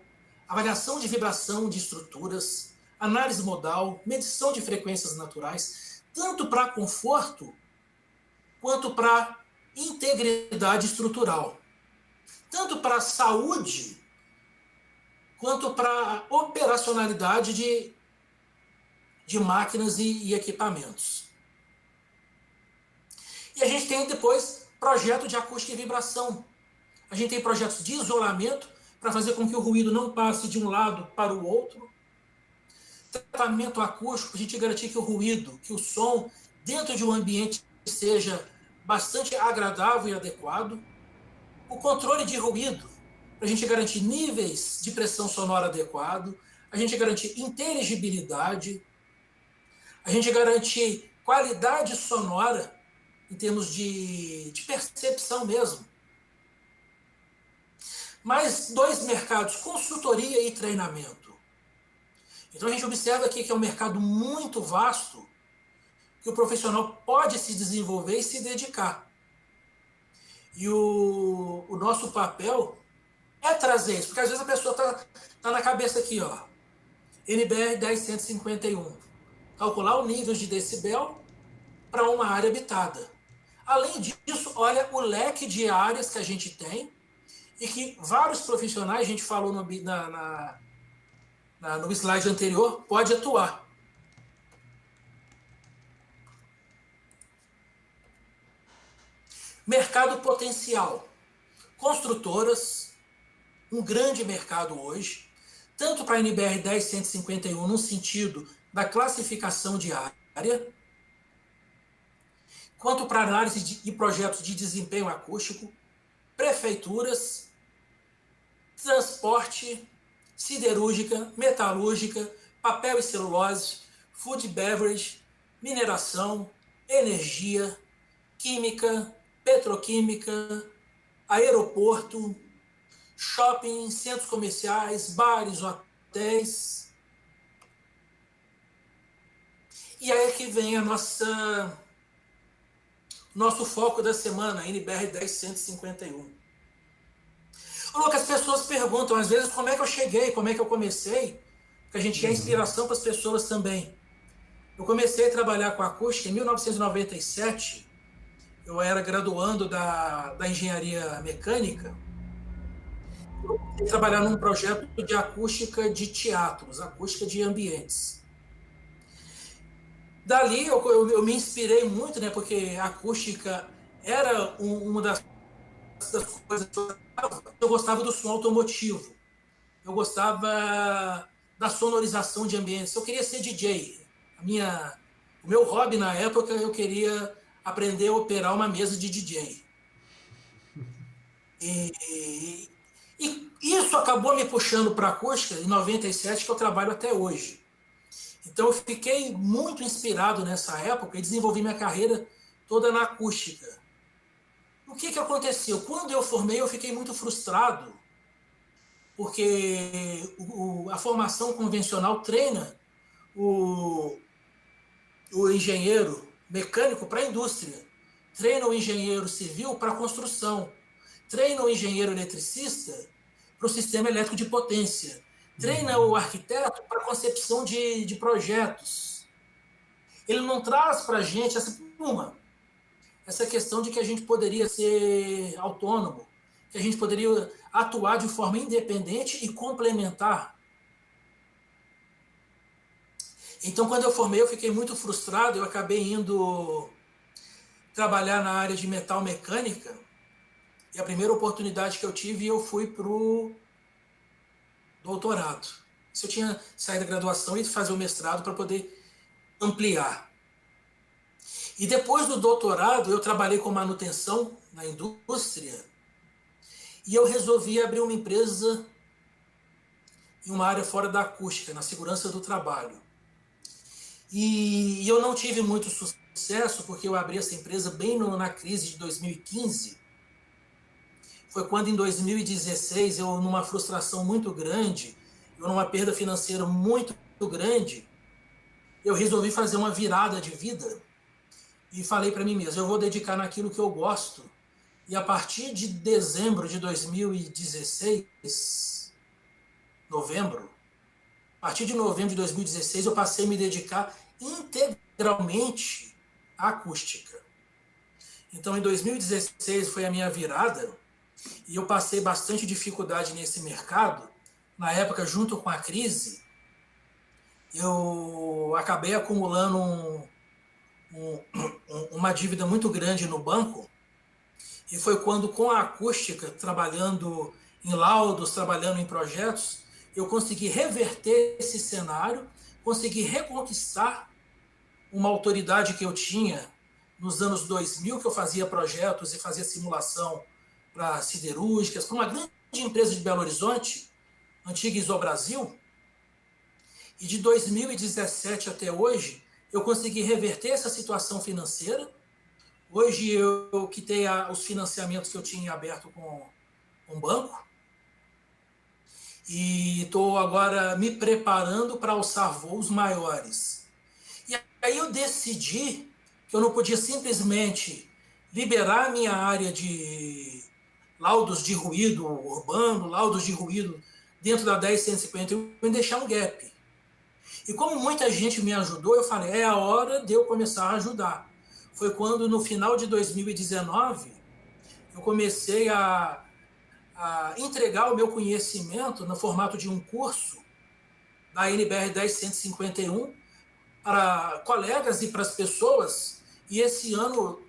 avaliação de vibração de estruturas, análise modal, medição de frequências naturais, tanto para conforto quanto para integridade estrutural, tanto para saúde quanto para operacionalidade de máquinas e equipamentos. E a gente tem depois projeto de acústica e vibração. A gente tem projetos de isolamento para fazer com que o ruído não passe de um lado para o outro. Tratamento acústico, para a gente garantir que o ruído, que o som dentro de um ambiente seja bastante agradável e adequado. O controle de ruído, para a gente garantir níveis de pressão sonora adequado, a gente garantir inteligibilidade, a gente garantir qualidade sonora em termos de percepção mesmo. Mais dois mercados, consultoria e treinamento. Então a gente observa aqui que é um mercado muito vasto, que o profissional pode se desenvolver e se dedicar. E o nosso papel é trazer isso, porque às vezes a pessoa tá na cabeça aqui, ó, NBR 10151, calcular o nível de decibel para uma área habitada. Além disso, olha o leque de áreas que a gente tem e que vários profissionais, a gente falou no slide anterior, pode atuar. Mercado potencial. Construtoras, um grande mercado hoje, tanto para a NBR 10151 no sentido da classificação de área, quanto para análise e projetos de desempenho acústico, prefeituras, transporte, siderúrgica, metalúrgica, papel e celulose, food and beverage, mineração, energia, química, petroquímica, aeroporto, shopping, centros comerciais, bares, hotéis. E aí é que vem a nosso foco da semana, NBR 10151. Lucas, as pessoas perguntam, às vezes, como é que eu cheguei, como é que eu comecei, porque a gente quer inspiração para as pessoas também. Eu comecei a trabalhar com acústica em 1997, eu era graduando da engenharia mecânica, eu comecei a trabalhar num projeto de acústica de teatros, acústica de ambientes. Dali eu me inspirei muito, né, porque a acústica era uma das coisas que eu gostava do som automotivo, eu gostava da sonorização de ambientes, eu queria ser DJ. O meu hobby na época, eu queria aprender a operar uma mesa de DJ. E isso acabou me puxando para a acústica em 97, que eu trabalho até hoje. Então eu fiquei muito inspirado nessa época e desenvolvi minha carreira toda na acústica. O que aconteceu? Quando eu formei, eu fiquei muito frustrado, porque a formação convencional treina o engenheiro mecânico para a indústria, treina o engenheiro civil para a construção, treina o engenheiro eletricista para o sistema elétrico de potência, treina o arquiteto para a concepção de projetos. Ele não traz para a gente essa questão de que a gente poderia ser autônomo, que a gente poderia atuar de forma independente e complementar. Então, quando eu formei, eu fiquei muito frustrado, eu acabei indo trabalhar na área de metal mecânica, E a primeira oportunidade que eu tive, eu fui para o doutorado. Se eu tinha saído da graduação e fazer o mestrado para poder ampliar. E depois do doutorado, eu trabalhei com manutenção na indústria e eu resolvi abrir uma empresa em uma área fora da acústica, na segurança do trabalho. E eu não tive muito sucesso porque eu abri essa empresa bem na crise de 2015. Foi quando em 2016, eu numa frustração muito grande, eu numa perda financeira muito grande, eu resolvi fazer uma virada de vida e falei para mim mesmo, eu vou dedicar naquilo que eu gosto. E a partir de dezembro de 2016, novembro, a partir de novembro de 2016, eu passei a me dedicar integralmente à acústica. Então, em 2016 foi a minha virada e eu passei bastante dificuldade nesse mercado. Na época, junto com a crise, eu acabei acumulando uma dívida muito grande no banco. E foi quando, com a acústica, trabalhando em laudos, trabalhando em projetos, eu consegui reverter esse cenário, consegui reconquistar uma autoridade que eu tinha nos anos 2000, que eu fazia projetos e fazia simulação para siderúrgicas, para uma grande empresa de Belo Horizonte, antiga Isobrasil. E de 2017 até hoje, eu consegui reverter essa situação financeira. Hoje eu quitei os financiamentos que eu tinha aberto com um banco e estou agora me preparando para alçar voos maiores. E aí eu decidi que eu não podia simplesmente liberar a minha área de laudos de ruído urbano, laudos de ruído dentro da 10151 e deixar um gap. E como muita gente me ajudou, eu falei, é a hora de eu começar a ajudar. Foi quando, no final de 2019, eu comecei a entregar o meu conhecimento no formato de um curso da NBR 10151 para colegas e para as pessoas. E esse ano,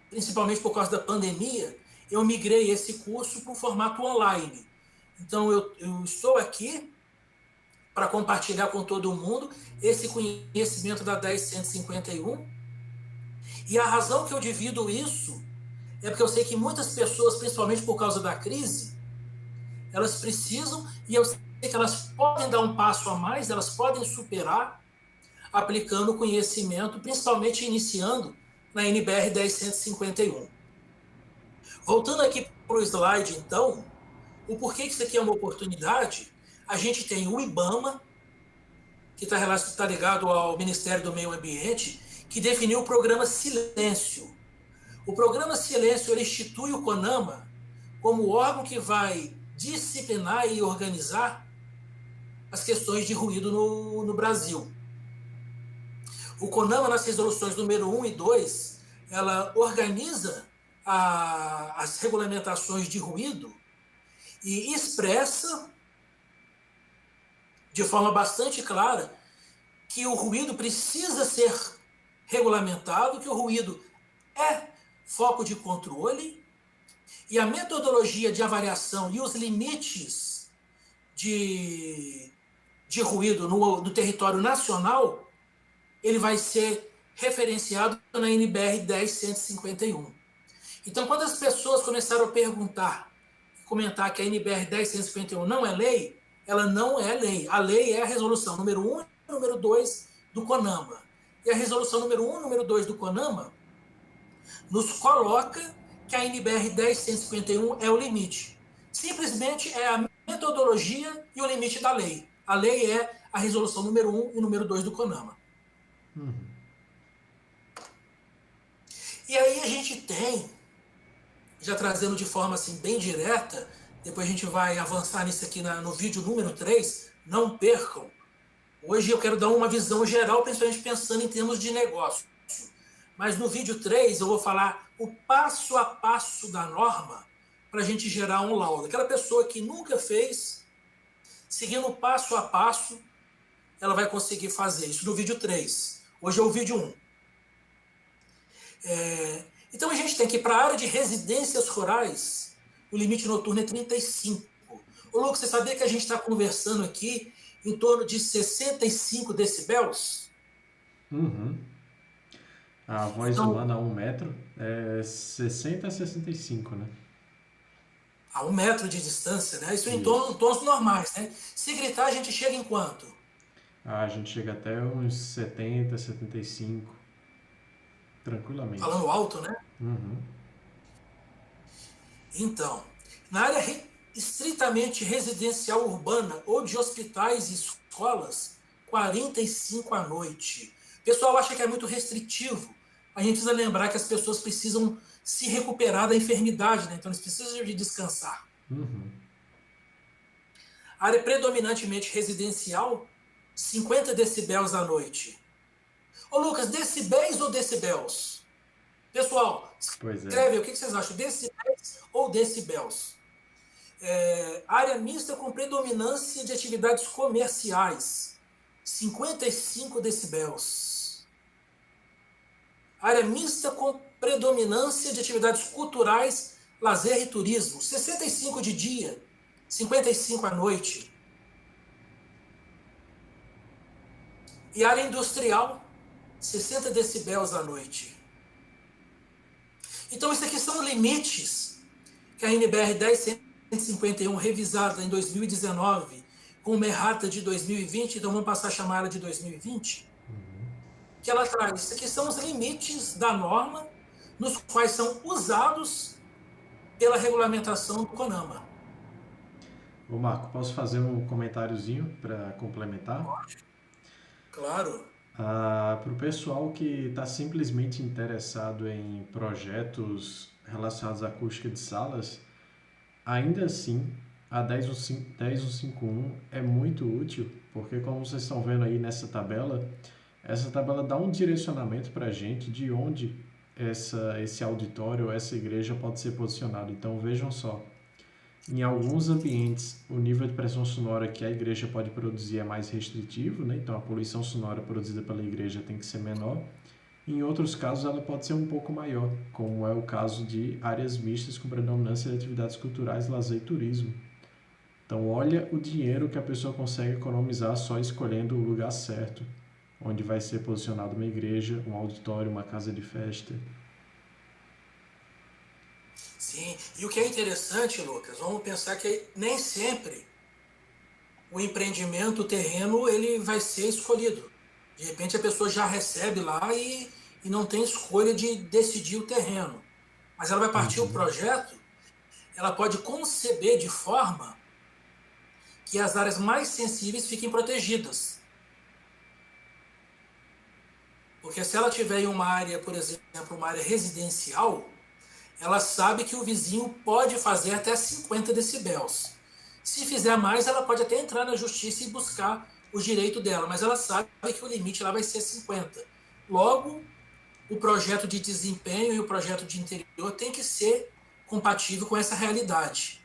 principalmente por causa da pandemia, eu migrei esse curso para um formato online. Então, eu estou aqui para compartilhar com todo mundo esse conhecimento da 10151. E a razão que eu divido isso é porque eu sei que muitas pessoas, principalmente por causa da crise, elas precisam, e eu sei que elas podem dar um passo a mais, elas podem superar, aplicando o conhecimento, principalmente iniciando na NBR 10151. Voltando aqui para o slide, então, o porquê que isso aqui é uma oportunidade, a gente tem o IBAMA, que está ligado ao Ministério do Meio Ambiente, que definiu o programa Silêncio. O programa Silêncio ele institui o CONAMA como órgão que vai disciplinar e organizar as questões de ruído no Brasil. O CONAMA, nas resoluções número 1 e 2, ela organiza as regulamentações de ruído e expressa de forma bastante clara que o ruído precisa ser regulamentado, que o ruído é foco de controle e a metodologia de avaliação e os limites de ruído no território nacional, ele vai ser referenciado na NBR 10151. Então, quando as pessoas começaram a perguntar, comentar que a NBR 10151 não é lei, ela não é lei. A lei é a resolução número 1 e número 2 do CONAMA. E a resolução número 1 e número 2 do CONAMA nos coloca que a NBR 10151 é o limite. Simplesmente é a metodologia e o limite da lei. A lei é a resolução número 1 e número 2 do CONAMA. E aí a gente tem, já trazendo de forma assim bem direta, depois a gente vai avançar nisso aqui no vídeo número 3, não percam. Hoje eu quero dar uma visão geral, principalmente pensando em termos de negócio. Mas no vídeo 3 eu vou falar o passo a passo da norma para a gente gerar um laudo. Aquela pessoa que nunca fez, seguindo passo a passo, ela vai conseguir fazer isso no vídeo 3. Hoje é o vídeo 1. Então a gente tem que, para a área de residências rurais, o limite noturno é 35. Ô, Lucas, você sabia que a gente está conversando aqui em torno de 65 decibéis? Uhum. A voz Então, humana a 1 metro é 60 a 65, né? a 1 metro de distância, né? Isso em Isso. tons normais, né? Se gritar, a gente chega em quanto? A gente chega até uns 70, 75, tranquilamente. Falando alto, né? Uhum. Então, na área estritamente residencial urbana ou de hospitais e escolas, 45 à noite. O pessoal acha que é muito restritivo. A gente precisa lembrar que as pessoas precisam se recuperar da enfermidade, né? Então eles precisam de descansar. Uhum. Área predominantemente residencial, 50 decibéis à noite. Ô Lucas, decibéis ou decibéis? Pessoal, Pois é. escreve aí, o que vocês acham? Decibéis ou decibéis? Área mista com predominância de atividades comerciais, 55 decibéis. Área mista com predominância de atividades culturais, lazer e turismo, 65 de dia, 55 à noite. E área industrial, 60 decibéis à noite. Então, isso aqui são limites que a NBR 10.151, revisada em 2019, com uma errata de 2020, então vamos passar a chamar ela de 2020, que ela traz. Isso aqui são os limites da norma, nos quais são usados pela regulamentação do CONAMA. Ô Marco, posso fazer um comentáriozinho para complementar? Claro. Para o pessoal que está simplesmente interessado em projetos relacionados à acústica de salas, ainda assim, a 10151 é muito útil, porque como vocês estão vendo aí nessa tabela, essa tabela dá um direcionamento para a gente de onde esse auditório, essa igreja pode ser posicionado. Então vejam só, em alguns ambientes o nível de pressão sonora que a igreja pode produzir é mais restritivo, né? Então a poluição sonora produzida pela igreja tem que ser menor. Em outros casos, ela pode ser um pouco maior, como é o caso de áreas mistas com predominância de atividades culturais, lazer e turismo. Então, olha o dinheiro que a pessoa consegue economizar só escolhendo o lugar certo, onde vai ser posicionada uma igreja, um auditório, uma casa de festa. Sim, e o que é interessante, Lucas, vamos pensar que nem sempre o empreendimento, o terreno, ele vai ser escolhido. De repente a pessoa já recebe lá e não tem escolha de decidir o terreno. Mas ela vai partir o projeto, ela pode conceber de forma que as áreas mais sensíveis fiquem protegidas. Porque se ela tiver em uma área, por exemplo, uma área residencial, ela sabe que o vizinho pode fazer até 50 decibéis. Se fizer mais, ela pode até entrar na justiça e buscar o direito dela, mas ela sabe que o limite lá vai ser 50. Logo, o projeto de desempenho e o projeto de interior tem que ser compatível com essa realidade.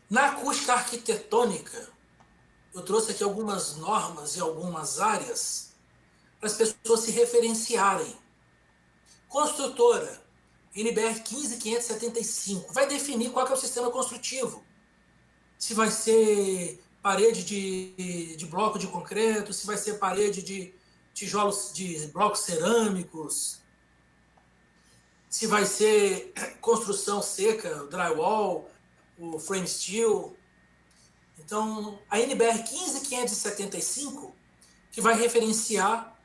Na acústica arquitetônica, eu trouxe aqui algumas normas e algumas áreas para as pessoas se referenciarem. Construtora, NBR 15575, vai definir qual que é o sistema construtivo. Se vai ser parede de bloco de concreto, se vai ser parede de tijolos de blocos cerâmicos, se vai ser construção seca, drywall, o frame steel. Então, a NBR 15575, que vai referenciar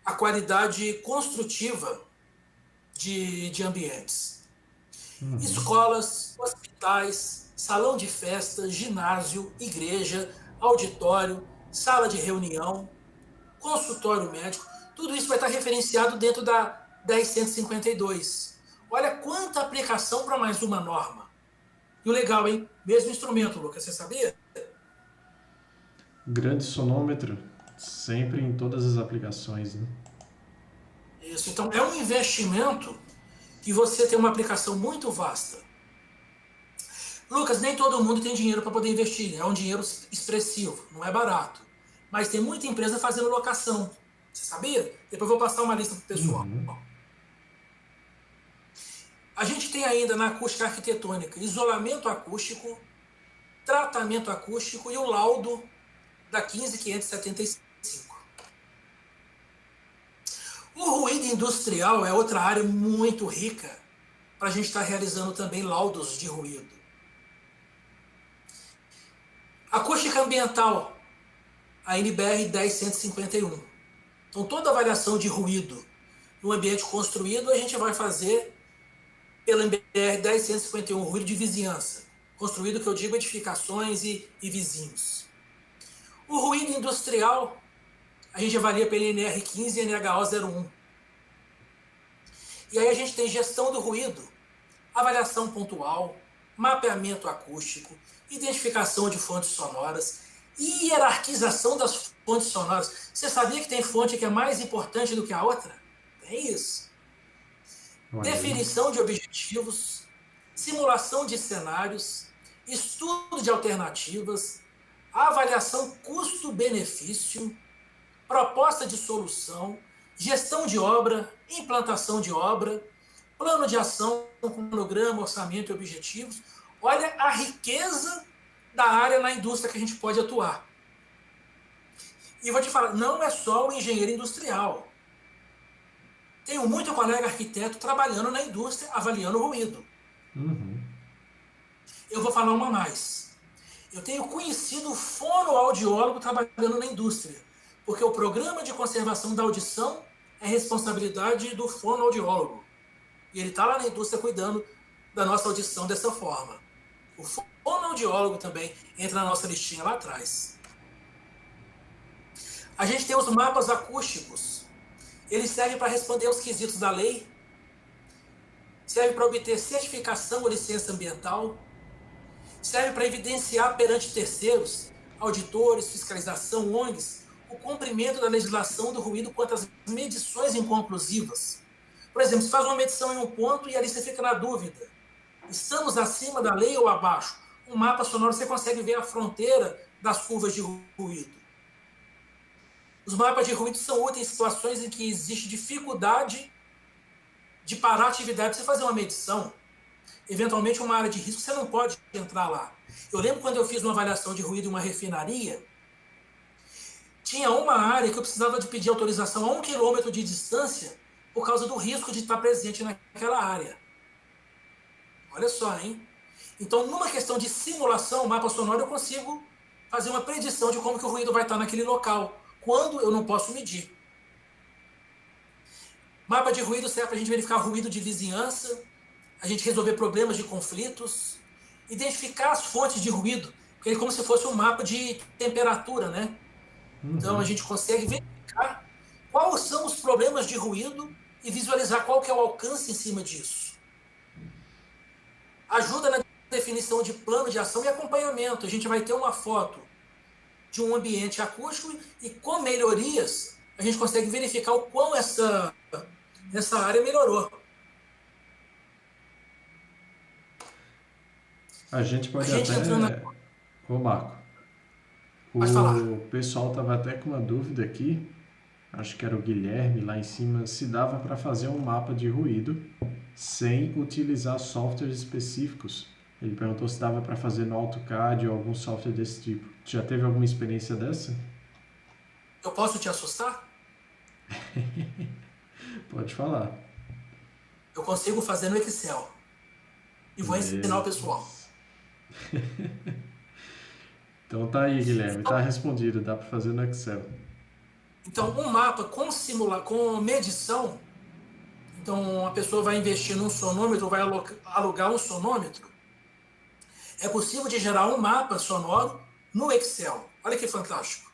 a qualidade construtiva de ambientes. Escolas, hospitais, salão de festa, ginásio, igreja, auditório, sala de reunião, consultório médico, tudo isso vai estar referenciado dentro da 10.152. Olha quanta aplicação para mais uma norma. E o legal, hein? Mesmo instrumento, Lucas, você sabia? Grande sonômetro, sempre em todas as aplicações, né? Isso, então é um investimento que você tem uma aplicação muito vasta. Lucas, nem todo mundo tem dinheiro para poder investir, é um dinheiro expressivo, não é barato. mas tem muita empresa fazendo locação. Você sabia? Depois eu vou passar uma lista para o pessoal. A gente tem ainda na acústica arquitetônica isolamento acústico, tratamento acústico e o laudo da 15575. O ruído industrial é outra área muito rica para a gente estar realizando também laudos de ruído. Acústica ambiental, a NBR 10151. Então, toda avaliação de ruído no ambiente construído, a gente vai fazer pela NBR 10151, ruído de vizinhança. Construído, que eu digo, edificações e vizinhos. O ruído industrial, a gente avalia pela NR15 e NHO01. E aí a gente tem gestão do ruído, avaliação pontual, mapeamento acústico, identificação de fontes sonoras e hierarquização das fontes sonoras. Você sabia que tem fonte que é mais importante do que a outra? Tem isso. Definição de objetivos, simulação de cenários, estudo de alternativas, avaliação custo-benefício, proposta de solução, gestão de obra, implantação de obra, plano de ação com cronograma, orçamento e objetivos. Olha a riqueza da área na indústria que a gente pode atuar. E vou te falar, não é só o engenheiro industrial. Tenho muito colega arquiteto trabalhando na indústria, avaliando o ruído. Eu vou falar uma a mais. Eu tenho conhecido fonoaudiólogo trabalhando na indústria, porque o programa de conservação da audição é responsabilidade do fonoaudiólogo. E ele está lá na indústria cuidando da nossa audição dessa forma. O fonoaudiólogo também entra na nossa listinha lá atrás. A gente tem os mapas acústicos. Eles servem para responder aos quesitos da lei, serve para obter certificação ou licença ambiental, serve para evidenciar perante terceiros, auditores, fiscalização, ONGs, o cumprimento da legislação do ruído quanto às medições inconclusivas. Por exemplo, você faz uma medição em um ponto e ali você fica na dúvida. Estamos acima da lei ou abaixo? Um mapa sonoro você consegue ver a fronteira das curvas de ruído. Os mapas de ruído são úteis em situações em que existe dificuldade de parar a atividade para você fazer uma medição. Eventualmente, uma área de risco, você não pode entrar lá. Eu lembro quando eu fiz uma avaliação de ruído em uma refinaria, tinha uma área que eu precisava de pedir autorização a 1 quilômetro de distância por causa do risco de estar presente naquela área. Olha só, hein? Então, numa questão de simulação, mapa sonoro, eu consigo fazer uma predição de como que o ruído vai estar naquele local, quando eu não posso medir. Mapa de ruído serve para a gente verificar ruído de vizinhança, a gente resolver problemas de conflitos, identificar as fontes de ruído, porque é como se fosse um mapa de temperatura, né? Então a gente consegue verificar quais são os problemas de ruído e visualizar qual que é o alcance em cima disso. Ajuda na definição de plano de ação e acompanhamento. A gente vai ter uma foto de um ambiente acústico e com melhorias a gente consegue verificar o quão essa área melhorou. A gente pode até... Ô, Marco, o pessoal estava até com uma dúvida aqui, acho que era o Guilherme lá em cima, se dava para fazer um mapa de ruído sem utilizar softwares específicos. Ele perguntou se dava para fazer no AutoCAD ou algum software desse tipo. Já teve alguma experiência dessa? Eu posso te assustar? Pode falar. Eu consigo fazer no Excel. E vou ensinar o pessoal. Então tá aí, Guilherme. Tá respondido. Dá para fazer no Excel. Então, um mapa com medição. Então, a pessoa vai investir num sonômetro, vai alugar um sonômetro. É possível de gerar um mapa sonoro no Excel. Olha que fantástico.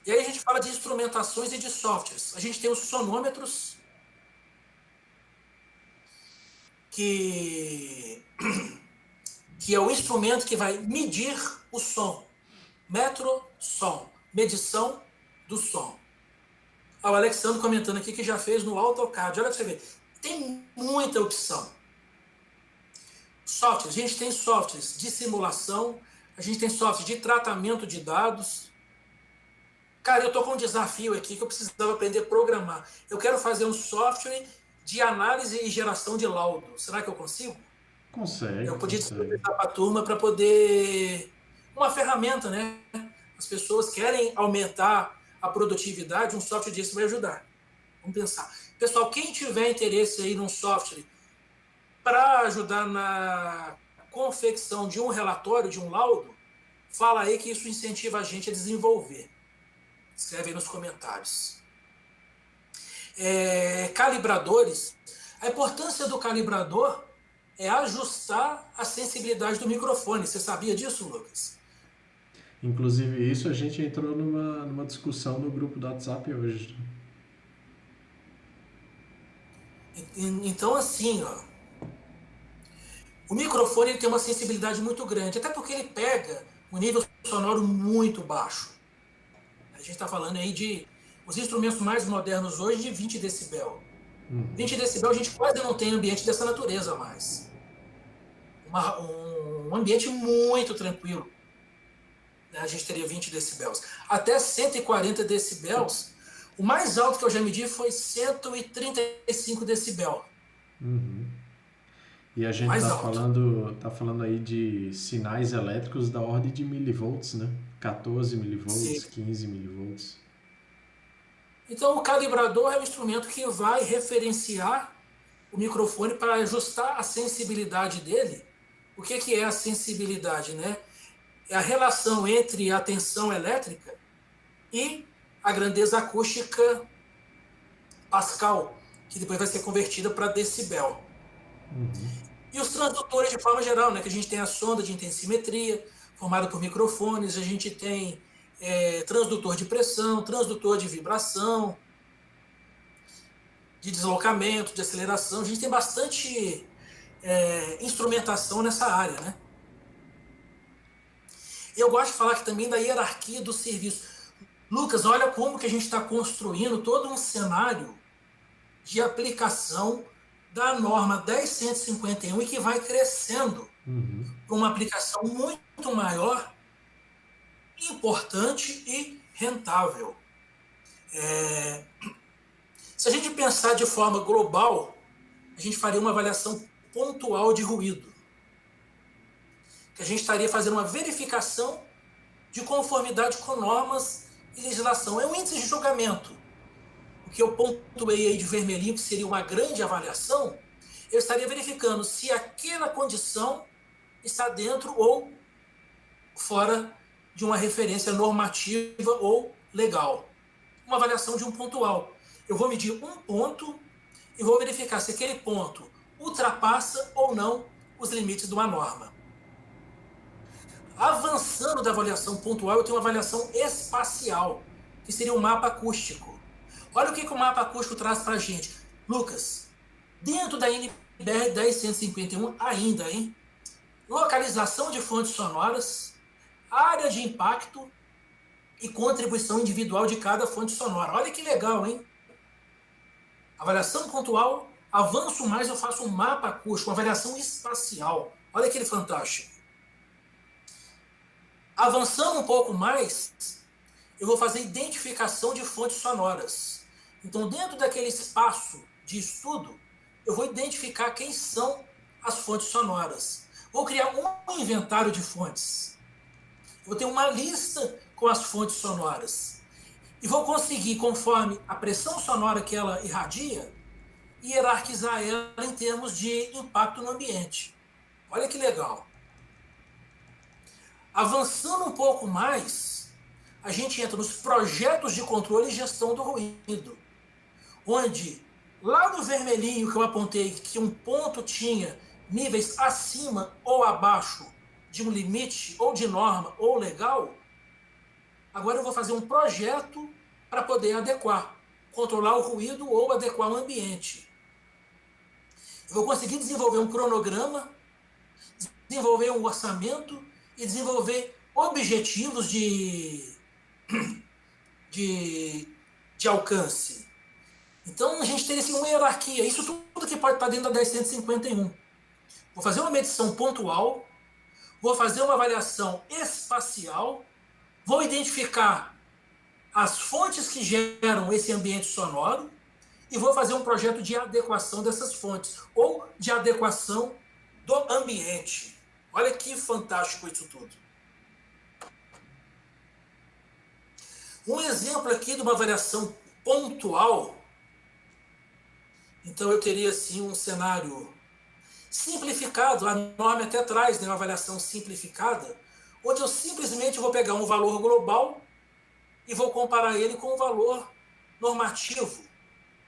E aí a gente fala de instrumentações e de softwares. A gente tem os sonômetros, que é o instrumento que vai medir o som. Metro, som. Medição do som. O Alexandre comentando aqui que já fez no AutoCAD. Olha para você ver. Tem muita opção. Softwares. A gente tem softwares de simulação. a gente tem software de tratamento de dados. Cara, eu estou com um desafio aqui que eu precisava aprender a programar. Eu quero fazer um software de análise e geração de laudo. Será que eu consigo? Consegue, Eu podia consegue. disponibilizar para a turma para poder... Uma ferramenta, né? As pessoas querem aumentar a produtividade, um software desse vai ajudar. Vamos pensar. Pessoal, quem tiver interesse aí num software para ajudar na confecção de um relatório, de um laudo, fala aí que isso incentiva a gente a desenvolver. Escreve aí nos comentários. Calibradores. A importância do calibrador é ajustar a sensibilidade do microfone. Você sabia disso, Lucas? Inclusive, isso a gente entrou numa discussão no grupo do WhatsApp hoje. Então, assim, ó, o microfone ele tem uma sensibilidade muito grande, até porque ele pega um nível sonoro muito baixo. A gente está falando aí de os instrumentos mais modernos hoje de 20 decibel. 20 decibel a gente quase não tem ambiente dessa natureza mais. Um ambiente muito tranquilo. A gente teria 20 decibels. Até 140 decibels, o mais alto que eu já medi foi 135 decibel. E a gente Mais tá alto. falando aí de sinais elétricos da ordem de milivolts, né? 14 milivolts, Sim. 15 milivolts. Então, o calibrador é um instrumento que vai referenciar o microfone para ajustar a sensibilidade dele. O que é a sensibilidade, né? É a relação entre a tensão elétrica e a grandeza acústica Pascal, que depois vai ser convertida para decibel. E os transdutores de forma geral, né? Que a gente tem a sonda de intensimetria, formada por microfones, a gente tem transdutor de pressão, transdutor de vibração, de deslocamento, de aceleração. A gente tem bastante instrumentação nessa área, né? Eu gosto de falar aqui também da hierarquia do serviço. Lucas, olha como que a gente está construindo todo um cenário de aplicação da norma 10151 e que vai crescendo para uma aplicação muito maior, importante e rentável. Se a gente pensar de forma global, a gente faria uma avaliação pontual de ruído. Que a gente estaria fazendo uma verificação de conformidade com normas e legislação. É um índice de julgamento. O que eu pontuei aí de vermelhinho, que seria uma grande avaliação, eu estaria verificando se aquela condição está dentro ou fora de uma referência normativa ou legal. Uma avaliação de um pontual. Eu vou medir um ponto e vou verificar se aquele ponto ultrapassa ou não os limites de uma norma. Avançando da avaliação pontual, eu tenho uma avaliação espacial, que seria um mapa acústico. Olha o que o mapa acústico traz para a gente. Lucas, dentro da NBR 10151 ainda, hein? Localização de fontes sonoras, área de impacto e contribuição individual de cada fonte sonora. Olha que legal, hein? Avaliação pontual, avanço mais, eu faço um mapa acústico, uma avaliação espacial. Olha que fantástico. Avançando um pouco mais, eu vou fazer identificação de fontes sonoras. Então, dentro daquele espaço de estudo, eu vou identificar quem são as fontes sonoras. Vou criar um inventário de fontes. Eu vou ter uma lista com as fontes sonoras. E vou conseguir, conforme a pressão sonora que ela irradia, hierarquizar ela em termos de impacto no ambiente. Olha que legal. Avançando um pouco mais, a gente entra nos projetos de controle e gestão do ruído, onde, lá no vermelhinho que eu apontei, que um ponto tinha níveis acima ou abaixo de um limite, ou de norma, ou legal, agora eu vou fazer um projeto para poder adequar, controlar o ruído ou adequar o ambiente. Eu vou conseguir desenvolver um cronograma, desenvolver um orçamento e desenvolver objetivos de alcance. Então a gente tem assim, uma hierarquia, isso tudo que pode estar dentro da 10151. Vou fazer uma medição pontual, vou fazer uma avaliação espacial, vou identificar as fontes que geram esse ambiente sonoro e vou fazer um projeto de adequação dessas fontes, ou de adequação do ambiente. Olha que fantástico isso tudo. Um exemplo aqui de uma avaliação pontual. Então eu teria assim um cenário simplificado, a norma até traz, né, uma avaliação simplificada, onde eu simplesmente vou pegar um valor global e vou comparar ele com um valor normativo.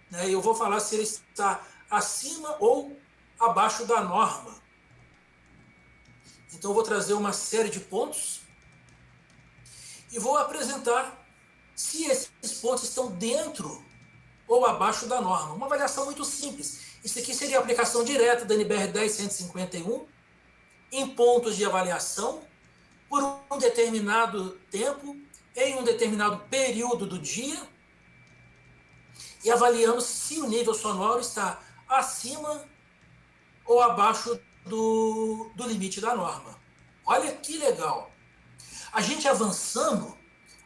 Né? Eu vou falar se ele está acima ou abaixo da norma. Então eu vou trazer uma série de pontos e vou apresentar se esses pontos estão dentro ou abaixo da norma. Uma avaliação muito simples. Isso aqui seria a aplicação direta da NBR 10151 em pontos de avaliação por um determinado tempo, em um determinado período do dia, e avaliamos se o nível sonoro está acima ou abaixo do limite da norma. Olha que legal! A gente avançando,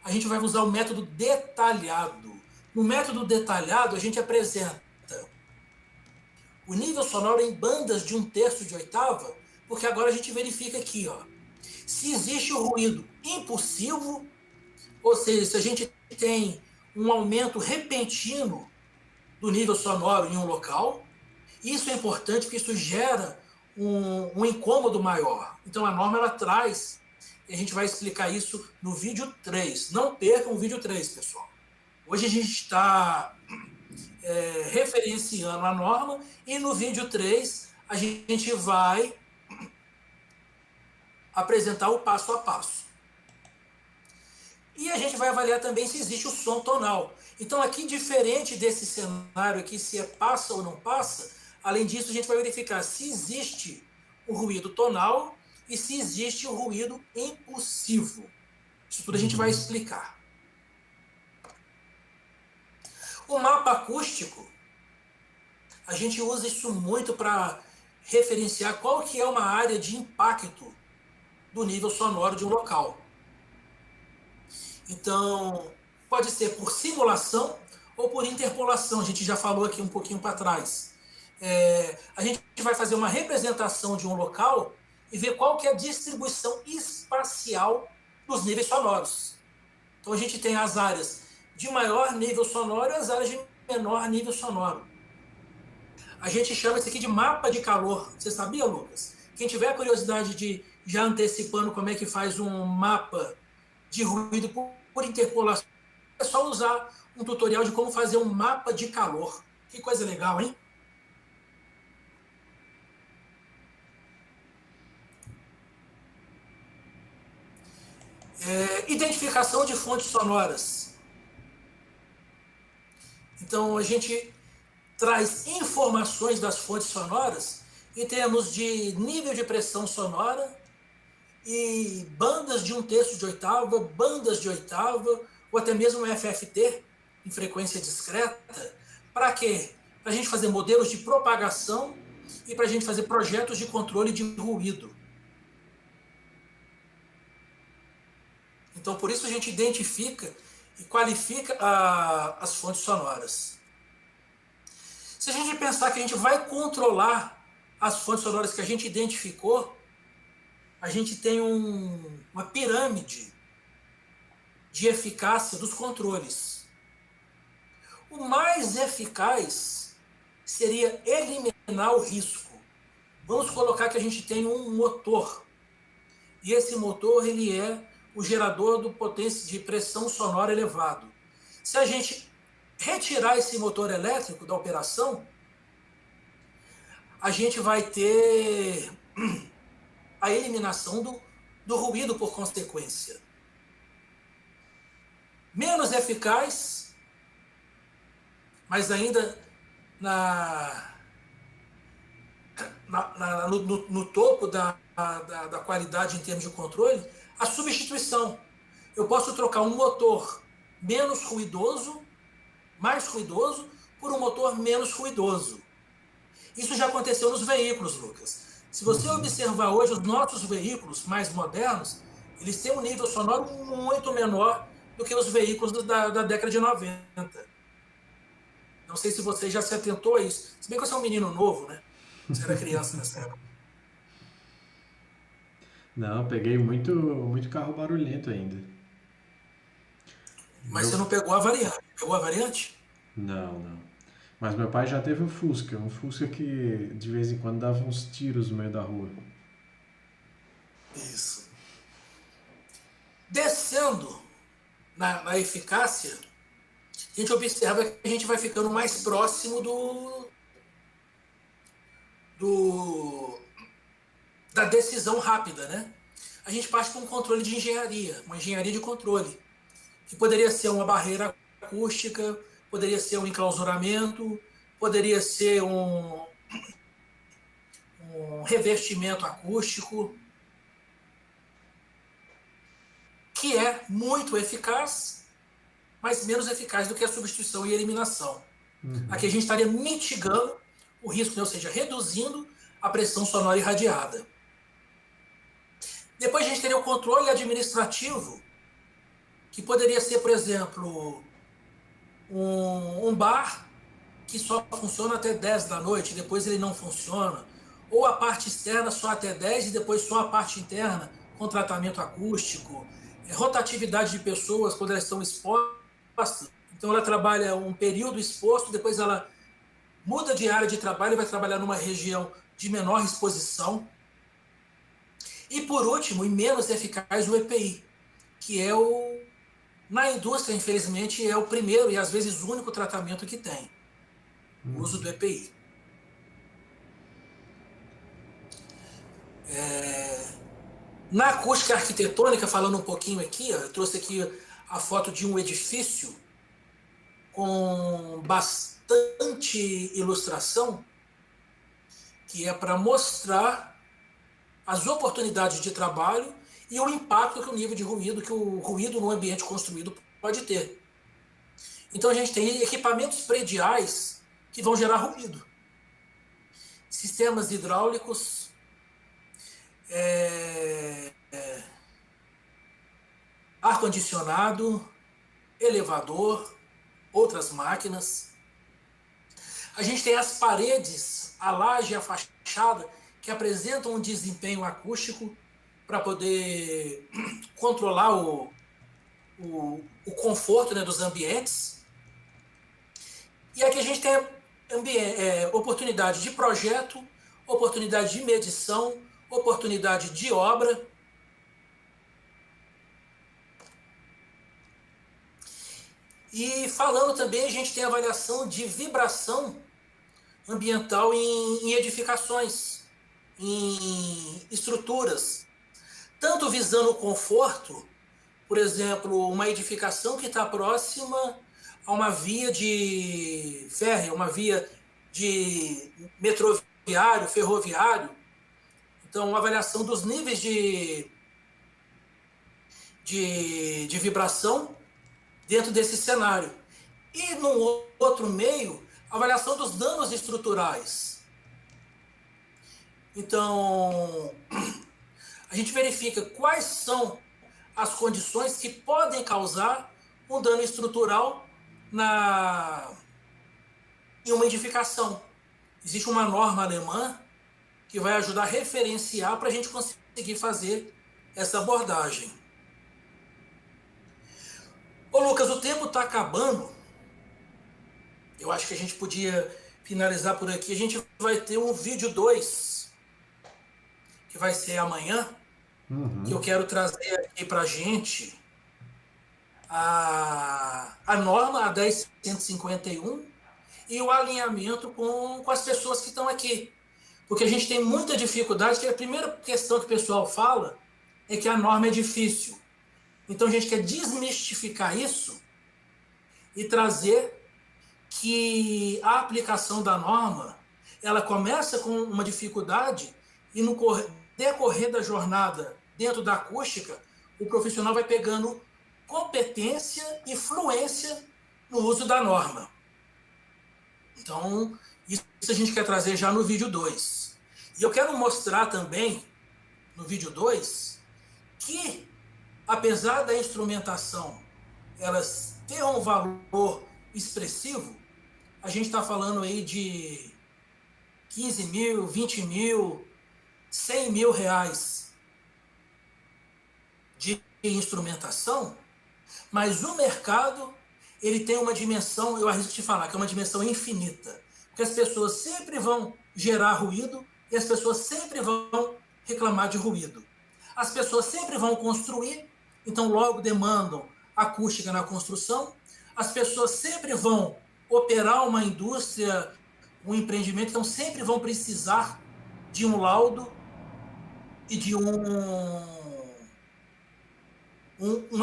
a gente vai usar o método detalhado. No método detalhado, a gente apresenta o nível sonoro em bandas de 1/3 de oitava, porque agora a gente verifica aqui, ó, se existe o ruído impulsivo, ou seja, se a gente tem um aumento repentino do nível sonoro em um local. Isso é importante porque isso gera um incômodo maior. Então a norma ela traz, e a gente vai explicar isso no vídeo 3. Não percam o vídeo 3, pessoal. Hoje a gente está referenciando a norma e no vídeo 3 a gente vai apresentar o passo a passo. E a gente vai avaliar também se existe o som tonal. Então aqui, diferente desse cenário aqui, se passa ou não passa, além disso a gente vai verificar se existe o ruído tonal e se existe o ruído impulsivo. Isso tudo a gente vai explicar. O mapa acústico, a gente usa isso muito para referenciar qual que é uma área de impacto do nível sonoro de um local. Então, pode ser por simulação ou por interpolação. A gente já falou aqui um pouquinho para trás. A gente vai fazer uma representação de um local e ver qual que é a distribuição espacial dos níveis sonoros. Então, a gente tem as áreas de maior nível sonoro e as áreas de menor nível sonoro. A gente chama isso aqui de mapa de calor. Você sabia, Lucas? Quem tiver curiosidade de, já antecipando como é que faz um mapa de ruído por interpolação, é só usar um tutorial de como fazer um mapa de calor. Que coisa legal, hein? Identificação de fontes sonoras. Então, a gente traz informações das fontes sonoras em termos de nível de pressão sonora e bandas de 1/3 de oitava, bandas de oitava, ou até mesmo FFT, em frequência discreta. Para quê? Para a gente fazer modelos de propagação e para a gente fazer projetos de controle de ruído. Então, por isso a gente identifica e qualifica as fontes sonoras. Se a gente pensar que a gente vai controlar as fontes sonoras que a gente identificou, a gente tem uma pirâmide de eficácia dos controles. O mais eficaz seria eliminar o risco. Vamos colocar que a gente tem um motor. E esse motor ele é o gerador do potência de pressão sonora elevado. Se a gente retirar esse motor elétrico da operação, a gente vai ter a eliminação do ruído por consequência. Menos eficaz, mas ainda no topo da qualidade em termos de controle, a substituição. Eu posso trocar um motor menos ruidoso, mais ruidoso, por um motor menos ruidoso. Isso já aconteceu nos veículos, Lucas. Se você observar hoje os nossos veículos mais modernos, eles têm um nível sonoro muito menor do que os veículos da década de 90. Não sei se você já se atentou a isso. Se bem que você é um menino novo, né? Você era criança nessa época. Não, peguei muito carro barulhento ainda. Mas Meu... você não pegou a variante. Pegou a variante? Não, não. Mas meu pai já teve um Fusca que de vez em quando dava uns tiros no meio da rua. Isso. Descendo na eficácia, a gente observa que a gente vai ficando mais próximo da decisão rápida, né? A gente parte para um controle de engenharia, uma engenharia de controle, que poderia ser uma barreira acústica, poderia ser um enclausuramento, poderia ser um revestimento acústico, que é muito eficaz, mas menos eficaz do que a substituição e eliminação. Aqui a gente estaria mitigando o risco, né? Ou seja, reduzindo a pressão sonora irradiada. Depois a gente teria o controle administrativo, que poderia ser, por exemplo, um bar que só funciona até 10 da noite, depois ele não funciona. Ou a parte externa só até 10 e depois só a parte interna com tratamento acústico. Rotatividade de pessoas quando elas estão expostas. Então ela trabalha um período exposto, depois ela muda de área de trabalho e vai trabalhar numa região de menor exposição. E por último, e menos eficaz, o EPI, que é na indústria, infelizmente, é o primeiro e às vezes o único tratamento que tem. O uso do EPI. Na acústica arquitetônica, falando um pouquinho aqui, eu trouxe aqui a foto de um edifício com bastante ilustração, que é para mostrar as oportunidades de trabalho e o impacto que o nível de ruído, que o ruído no ambiente construído pode ter. Então a gente tem equipamentos prediais que vão gerar ruído. Sistemas hidráulicos, ar-condicionado, elevador, outras máquinas. A gente tem as paredes, a laje e a fachada, que apresentam um desempenho acústico para poder controlar o conforto, né, dos ambientes. E aqui a gente tem oportunidade de projeto, oportunidade de medição, oportunidade de obra. E falando também, a gente tem avaliação de vibração ambiental em edificações, em estruturas, tanto visando o conforto, por exemplo, uma edificação que está próxima a uma via de férrea, uma via de metroviário, ferroviário. Então, uma avaliação dos níveis de vibração dentro desse cenário. E, no outro meio, a avaliação dos danos estruturais. Então, a gente verifica quais são as condições que podem causar um dano estrutural em uma edificação. Existe uma norma alemã que vai ajudar a referenciar para a gente conseguir fazer essa abordagem. Ô Lucas, o tempo está acabando. Eu acho que a gente podia finalizar por aqui. A gente vai ter um vídeo 2, que vai ser amanhã, que eu quero trazer aqui para a gente a norma, a 10151, e o alinhamento com as pessoas que estão aqui. Porque a gente tem muita dificuldade, que a primeira questão que o pessoal fala é que a norma é difícil. Então a gente quer desmistificar isso e trazer que a aplicação da norma, ela começa com uma dificuldade e no decorrer da jornada dentro da acústica, o profissional vai pegando competência e fluência no uso da norma. Então, isso a gente quer trazer já no vídeo 2. E eu quero mostrar também, no vídeo 2, que, apesar da instrumentação elas ter um valor expressivo, a gente está falando aí de 15 mil, 20 mil, 100 mil reais de instrumentação, mas o mercado ele tem uma dimensão, eu arrisco te falar, que é uma dimensão infinita, porque as pessoas sempre vão gerar ruído e as pessoas sempre vão reclamar de ruído. As pessoas sempre vão construir, então logo demandam acústica na construção. As pessoas sempre vão operar uma indústria, um empreendimento, então sempre vão precisar de um laudo e de uma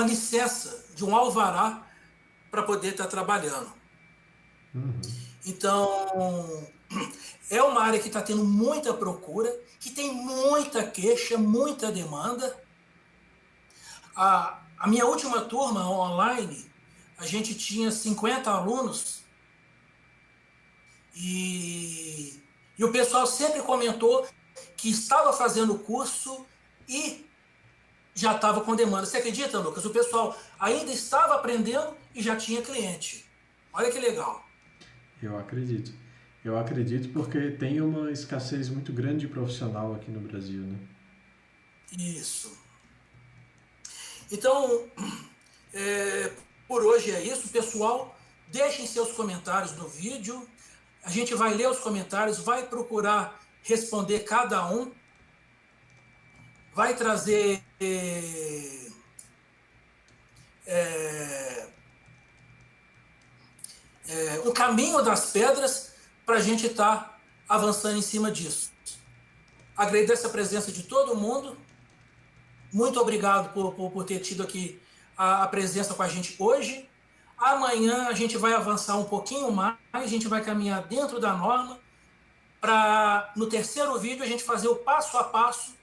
licença, de um alvará para poder estar trabalhando. Então, é uma área que está tendo muita procura, que tem muita queixa, muita demanda. A minha última turma online, a gente tinha 50 alunos e o pessoal sempre comentou que estava fazendo o curso e já estava com demanda. Você acredita, Lucas? O pessoal ainda estava aprendendo e já tinha cliente. Olha que legal. Eu acredito. Eu acredito porque tem uma escassez muito grande de profissional aqui no Brasil, né? Isso. Então, por hoje é isso. Pessoal, deixem seus comentários no vídeo. A gente vai ler os comentários, vai procurar responder cada um. Vai trazer o caminho das pedras para a gente estar avançando em cima disso. Agradeço a presença de todo mundo. Muito obrigado por ter tido aqui a presença com a gente hoje. Amanhã a gente vai avançar um pouquinho mais, a gente vai caminhar dentro da norma para, no terceiro vídeo, a gente fazer o passo a passo.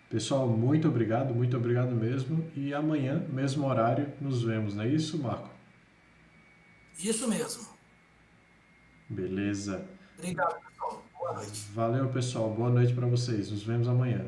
Pessoal, muito obrigado mesmo. E amanhã, mesmo horário, nos vemos, não é isso, Marco? Isso mesmo. Beleza. Obrigado, pessoal. Boa noite. Valeu, pessoal. Boa noite para vocês. Nos vemos amanhã.